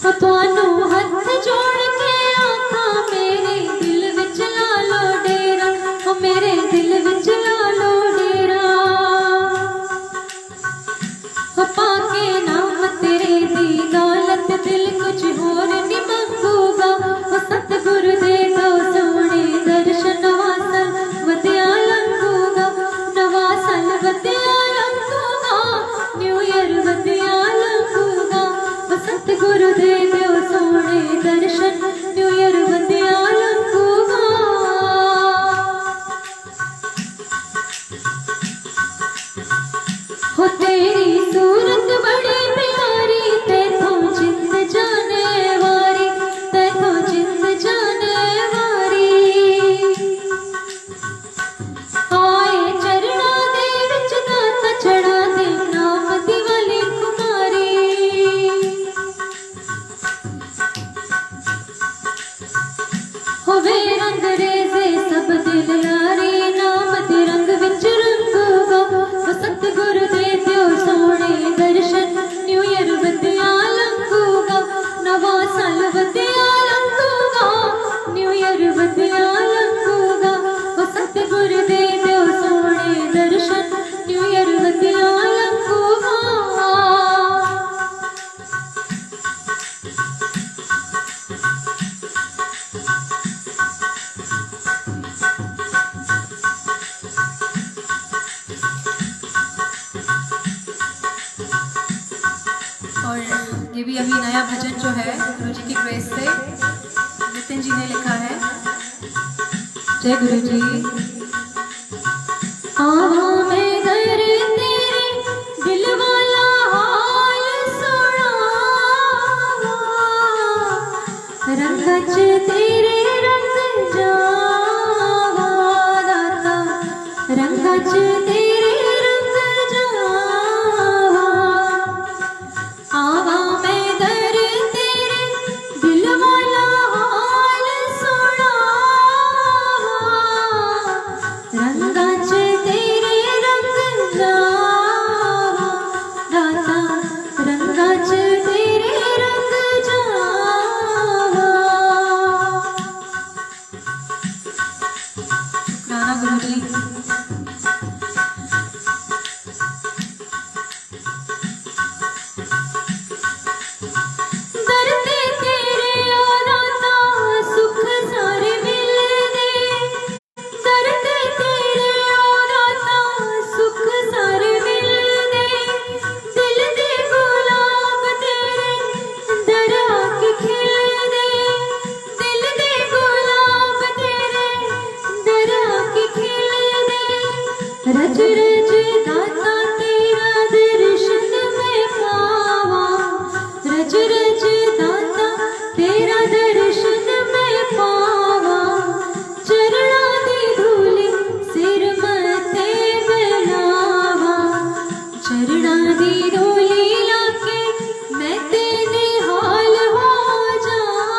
हो तुहानू हथ जोड़ के आखा मेरे दिल विच ला लो डेरा, हो मेरे दिल विच ला लो डेरा। हो पाके नाम तेरे दी दौलत दिल कुछ होर नहीं मंगूगा, हो सतगुरु दे दो
होवे रंग रेजे सब दिल लारे नाम ते रंग विच रंगूगा वो सतगुरु दे दियो सोने दर्शन न्यू ईयर वधिया लंघूगा नवा साल वधिया लंघूगा न्यू ईयर वधिया लंघूगा वो सतगुरु दे दियो सोने दर्शन न्यू ईयर वधिया लंघूगा।
और ये भी अभी नया भजन जो है गुरु जी की ग्रेस से नितिन जी ने लिखा है।
जय गुरु जी। आवा मैं दर तेरे दिल वाला हाल सुनावा रंग च तेरे रंग जावा दाता रंग च तेरे रंग जावा आवा मैं दर तेरे दिल वाला हाल सुनावा रंगा च तेरे रंग जावा दाता रंगा च तेरे रंग जावा।
राणा गुरु जी।
दरते तेरे ओ दाता सुख सारे मिलदे दरते तेरे ओ दाता सुख सारे मिलदे दिल दे गुलाब तेरे दर आके खिलदे दिल दे गुलाब तेरे दर आके खिलदे रज रज दाता तेरा दर्शन में पावा रज रज दाता तेरा दर्शन में पावा चरणा दी धूली सिर मथे बनावा चरणा दी धूली लाके मैं तेरे हाल हो जावा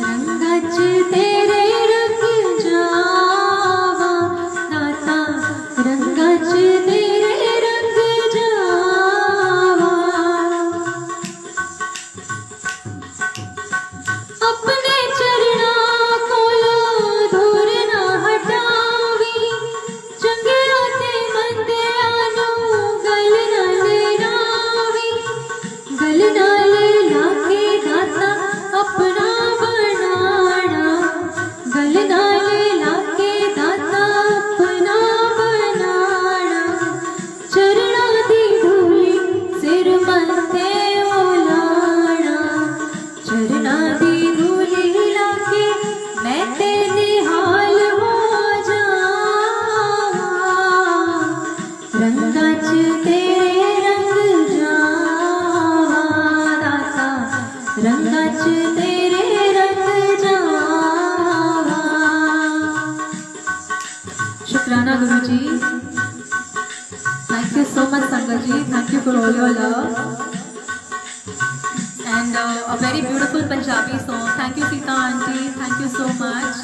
रंगा च तेरे रंग जावा दाता रंगा च तेरे रंग जावा। अपने चरणा कोलो दूर ना हटावी चंगिया ते मंदिया नू गल नाल लावी गल नाल लाके दाता अपना बनाना गल नाल लाके दाता अपना बनाना चरणा दी धूली सिर मथे ओलाना चरणा दी धूली लाके मैं तेरे हाल हो जावा रंगा च तेरे रंग जावा दाता रंगा च तेरे रंग जावा।
शुक्राना गुरु जी। थैंक यू सो मच संगत जी। Thank you for all your love and a very beautiful Punjabi song. Thank you Sita aunty. Thank you so much.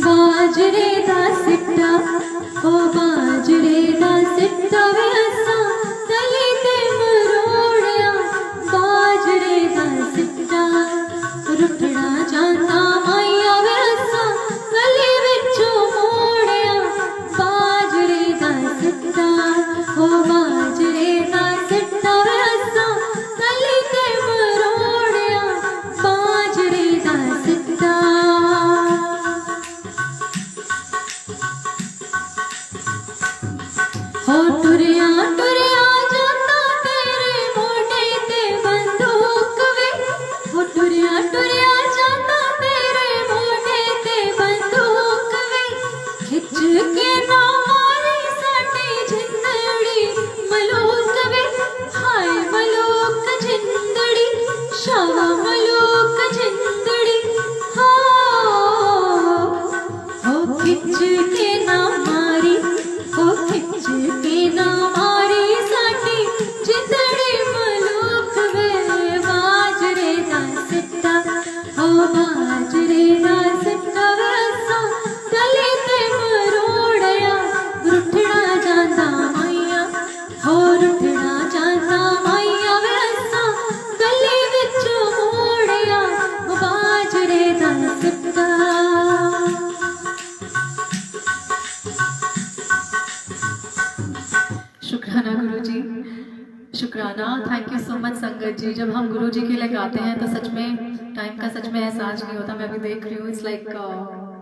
बाजरे दा सिट्टा ओ बाजरे दा सिट्टा वे असां तली ते मरोड़िया बाजरे दा सिट्टा रुटना जांदा माइया वे असां गली विचों मोड़िया बाजरे दा सिट्टा ओ बाजरे दा सिट्टा वे असां तली ते मरोड़िया बाजरे दा सिट्टा मोर उठना चाहता माइया वे हसा गली विचों मोड़िया बाजरे दा सिक्का
शुक्राना गुरु जी, शुक्राना। थैंक यू सो मच संगत जी। जब हम गुरु जी के लिए गाते हैं तो सच में टाइम का सच में एहसास नहीं होता। मैं अभी देख रही हूँ, इट्स लाइक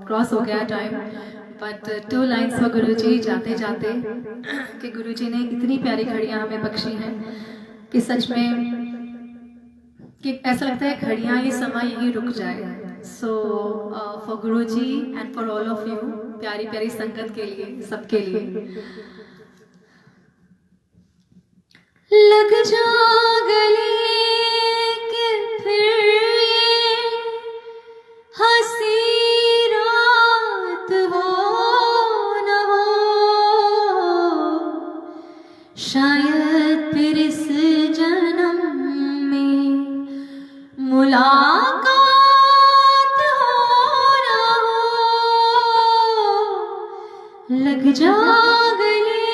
क्रॉस हो गया टाइम। बट 2 लाइन्स फॉर गुरु जी जाते जाते कि गुरु जी ने इतनी प्यारी घड़ियाँ हमें बख्शी हैं कि सच में कि ऐसा लगता है घड़ियाँ ये समय यहीं रुक जाए। सो फॉर गुरु जी and for all of you, प्यारी प्यारी संगत के लिए, सबके लिए।
लग जा गले के फिर ये हंसी रात हो न हो, शायद फिर इस जन्म में मुलाकात हो न हो। लग जा गले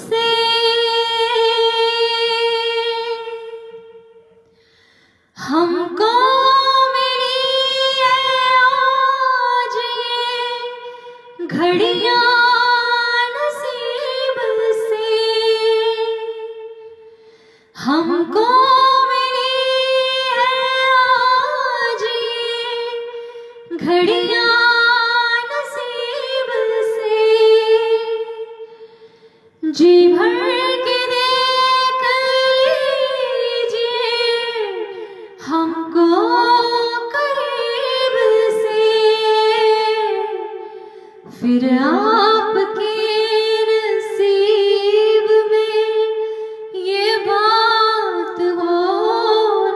से हमको मिली है आज ये घड़ियां नसीब से, हमको मिली है आज ये घड़ियां नसीब से। जी भर के देख लीजिए हमको करीब से, फिर आपके नसीब में ये बात हो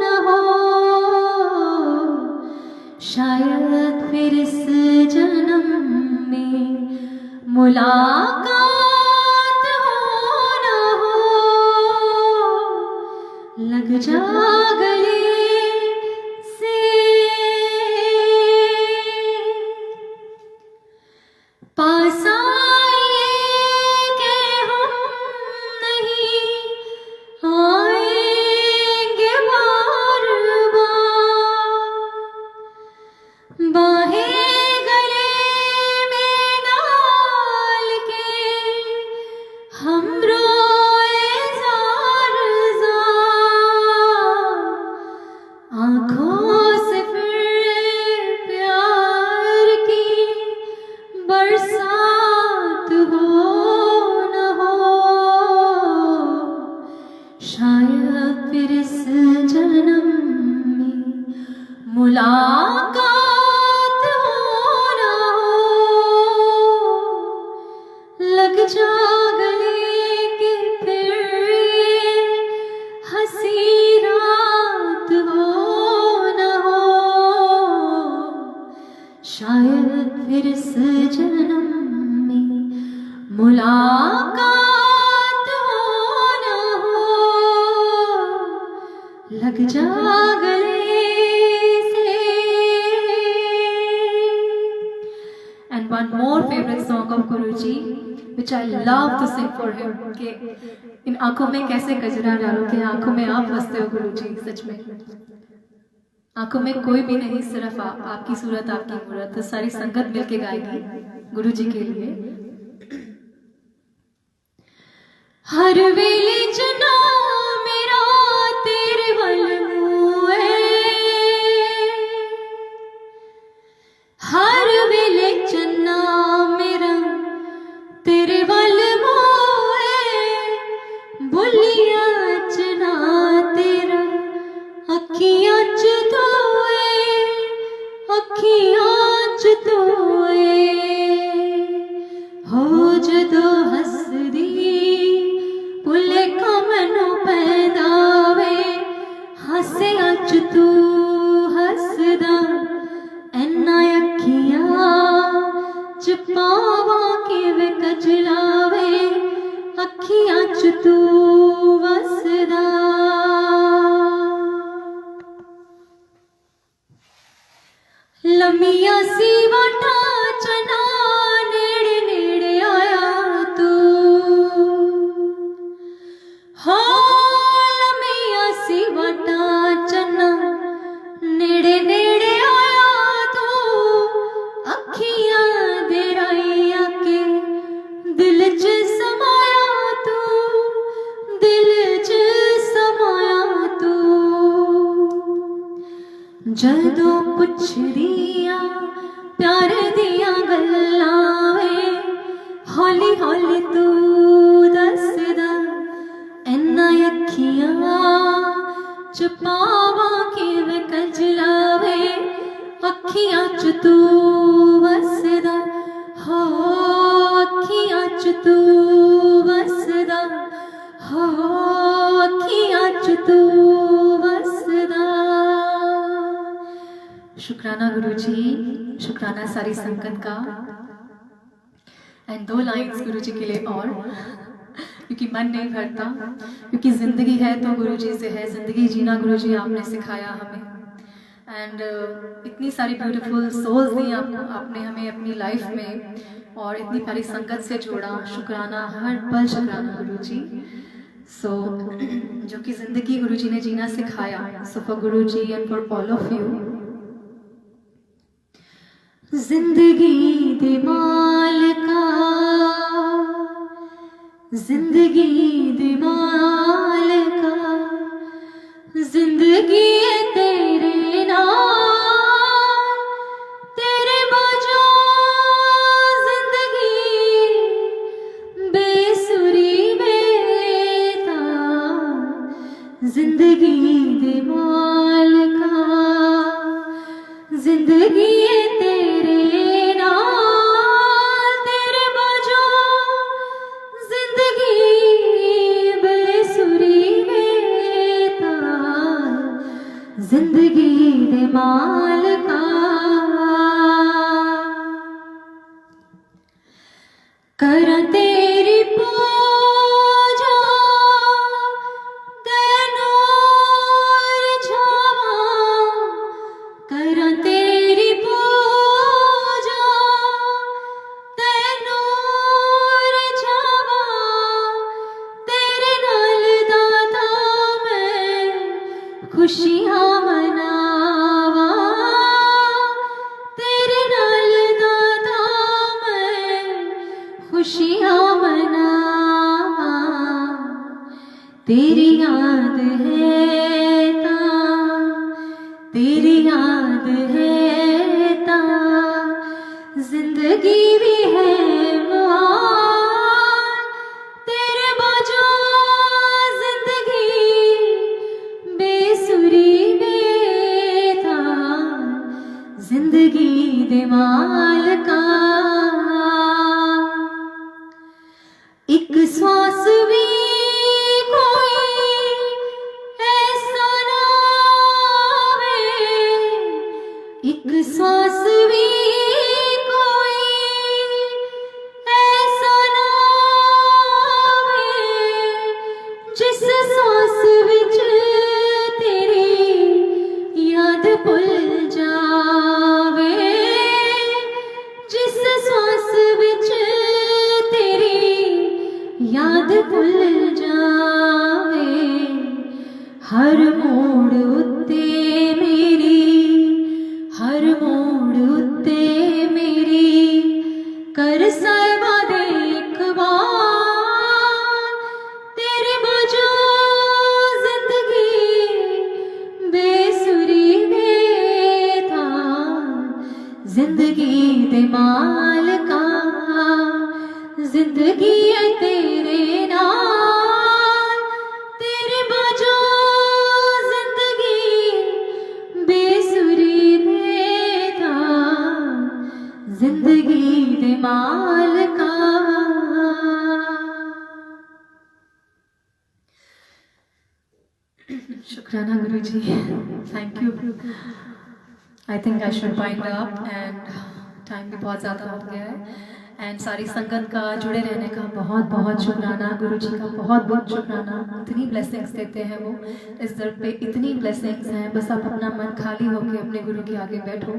न हो, शायद फिर इस जन्म में मुलाकात हो न हो। लग जा गले से पास आइए कि हम नहीं आएंगे बार बार, बाहें गले में डाल के हम रोए जार जार, आँखों से फिर प्यार की बरसात हो न हो, शायद फिर इस जन्म में मुलाकात हो न हो। लग जा गले के फिर ये हंसी रात हो न हो, शायद फिर इस जन्म में मुलाकात हो न हो। लग जा गले से।
And one more favorite song of Guruji, which I love to sing for him, कि इन आंखों में कैसे गजरा डालो कि आंखों में आप बसते हो गुरुजी। सच में आंखों में कोई भी नहीं, सिर्फ आप, आपकी सूरत, आपकी मूरत। तो सारी संगत मिलके गाएगी गुरुजी के लिए।
हर वेले जना मेरा तेरे वल मुँह है, हर वेले चन्ना मेरा तेरे वल मुँह है, बोलिया चना तेरा अखियां च तोए, अखियां च तोए, हो जदों हसदी भुलेखा मैनू पैदा वे, हसिया च तू हसदा ऐना अखियां च पावा किवे कजलावे, अखियां च तू वसदा। लम्मिया सी वाटा चना नेड़े नेड़े आया तू, जदों पुछदियां प्यार दियां गल्लां वे हौली हौली तू दसदा इन्ना अखियां च पावां किवें कजला वे अखियां च तू वसदा हो अखियां च तू वसदा हो अखियां च तू वसदा। शुक्राना गुरुजी, शुक्राना सारी संगत का। एंड 2 लाइन्स गुरुजी के लिए और, क्योंकि मन नहीं भरता, क्योंकि ज़िंदगी है तो गुरुजी से है, ज़िंदगी जीना गुरुजी आपने सिखाया हमें। एंड इतनी सारी ब्यूटीफुल सोल्स दी आपने हमें अपनी लाइफ में, और इतनी सारी संगत से जोड़ा। शुक्राना, हर पल शुक्राना गुरुजी। सो जो कि ज़िंदगी गुरुजी ने जीना सिखाया। So for Guruji and for all of you, जिंदगी दे मालिका, जिंदगी दे मालिका, जिंदगी है तेरे नाल, तेरे बाजो जिंदगी बेसुरी बेता, जिंदगी दे मालिका, जिंदगी है तेरे नाल, तेरे बाजो जिंदगी बेसुरी बेता, जिंदगी दे मालिका। करा तेरी पूजा तैनूर छावा, करा तेरी पूजा तैनूर छावा, तेरे नाल दाता मैं खुशियां मनावा, तेरे नाल दाता मैं खुशियां मनावा, तेरी याद है तां, तेरी याद है तां, जिंदगी भी है मुहाल, तेरे बाजो जिंदगी बेसुरी बेता, जिंदगी दे मालिका। एक श्वास भी कोई ऐसा ना आवे, एक श्वास भी कोई ऐसा ना आवे, जिस श्वास विच तेरी याद भुल जावे, जिस श्वास विच तेरी याद भुल जावे, हर मोड़ उत्ते मेरी, हर मोड़ उत्ते मेरी कर साहिबा दे इक बार, तेरे बाजो जिंदगी बेसुरी बेता, जिंदगी दे मालिका, जिंदगी है तेरे नाल, तेरे बाजो जिंदगी बेसुरी बेता, जिंदगी दे मालिका।
शुक्राना गुरुजी, thank you. I think I should wind up, and time भी बहुत ज़्यादा हो गया है। एंड सारी संगत का जुड़े रहने का बहुत बहुत शुक्राना, गुरुजी का बहुत बहुत शुक्राना। इतनी ब्लेसिंग्स देते हैं वो, इस दर पे इतनी ब्लेसिंग्स हैं, बस आप अपना मन खाली होकर अपने गुरु के आगे बैठो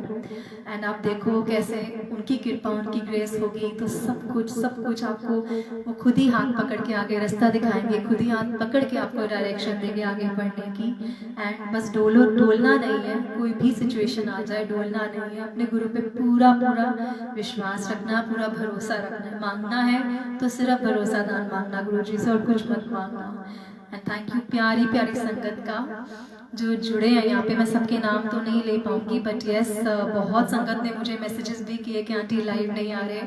एंड आप देखो कैसे उनकी कृपा, उनकी ग्रेस होगी तो सब कुछ आपको वो खुद ही हाथ पकड़ के आगे रास्ता दिखाएंगे, खुद ही हाथ पकड़ के आपको डायरेक्शन देंगे आगे बढ़ने की। एंड बस डोलना नहीं है, कोई भी सिचुएशन आ जाए डोलना नहीं है, अपने गुरु पे पूरा विश्वास रखना, पूरा भरोसा रखना है। मांगना है तो सिर्फ भरोसा दान मांगना गुरुजी से, और कुछ मत मांगना। एंड थैंक यू प्यारी प्यारी संगत का जो जुड़े हैं यहाँ पे। मैं सबके नाम तो नहीं ले पाऊँगी, बट यस बहुत संगत ने मुझे मैसेजेस भी किए कि आंटी लाइव नहीं आ रहे,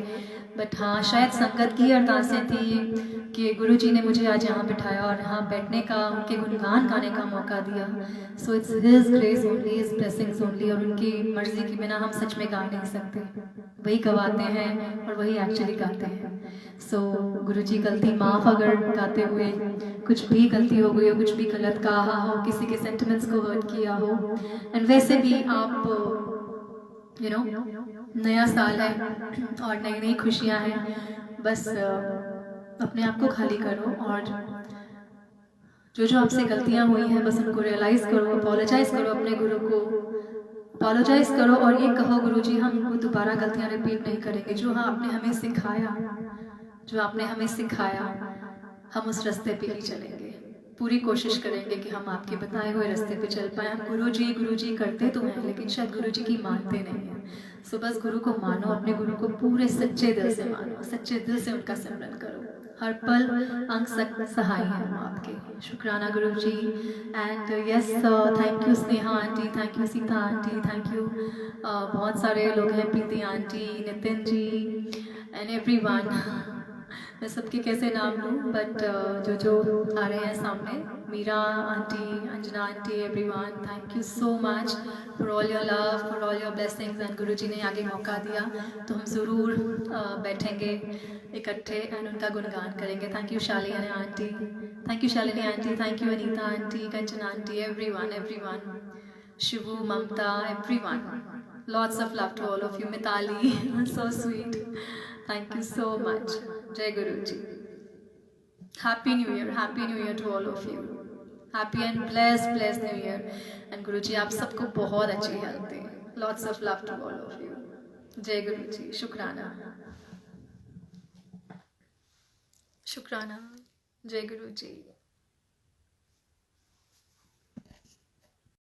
बट हाँ शायद संगत की अरदासें थी कि गुरुजी ने मुझे आज यहाँ बिठाया और यहाँ बैठने का, उनके गुणगान गाने का मौका दिया। So it's his grace only, his blessings only, और उनकी मर्जी के बिना हम सच में गा नहीं सकते। वही गवाते हैं और वही एक्चुअली गाते हैं। सो गुरुजी गलती माफ़ अगर गाते हुए कुछ भी गलती हो गई हो, कुछ भी गलत कहा हो, किसी के सेंटिमेंट्स को हर्ट किया हो। एंड वैसे भी आप यू नो नया साल है और नई नई खुशियाँ हैं, बस अपने आप को खाली करो और जो जो आपसे गलतियाँ हुई हैं बस उनको रियलाइज़ करो, अपोलोजाइज़ करो अपने गुरु को, अपोलोजाइज़ करो और ये कहो गुरुजी हम दोबारा गलतियाँ रिपीट नहीं करेंगे। जो हाँ आपने हमें सिखाया, जो आपने हमें सिखाया, हम उस रास्ते पे ही चलेंगे। पूरी कोशिश करेंगे कि हम आपके बताए हुए रास्ते पे चल पाए। हम गुरुजी करते तो हैं लेकिन शायद गुरुजी की मानते नहीं हैं। सो बस गुरु को मानो, अपने गुरु को पूरे सच्चे दिल से मानो, सच्चे दिल से उनका सिमरन करो। हर पल अंग सहाय हैं हम आपके। शुक्राना गुरुजी। And yes thank you Sneha aunty, thank you Sita aunty, thank you बहुत सारे लोग हैं, Preeti aunty, Nitin ji and everyone. मैं सबके कैसे नाम लूँ, बट जो जो आ रहे हैं सामने, Meera aunty, Anjana aunty, everyone, thank you so much for all your love, for all your blessings. And गुरुजी ने आगे मौका दिया तो हम ज़रूर बैठेंगे इकट्ठे एंड उनका गुणगान करेंगे। Thank you Shalini aunty, thank you Shalini aunty, thank you Anita aunty, Kanchan aunty, everyone, Shivu, Mamta, everyone, lots of love to all of you. Mitali, so sweet. Thank you so much. Jai Guruji. Happy New Year to all of you. Happy and blessed New Year. And Guruji, आप सबको बहुत अच्छी health दें. Lots of love to all of you. जय गुरुजी. शुक्राना. शुक्राना. जय गुरुजी.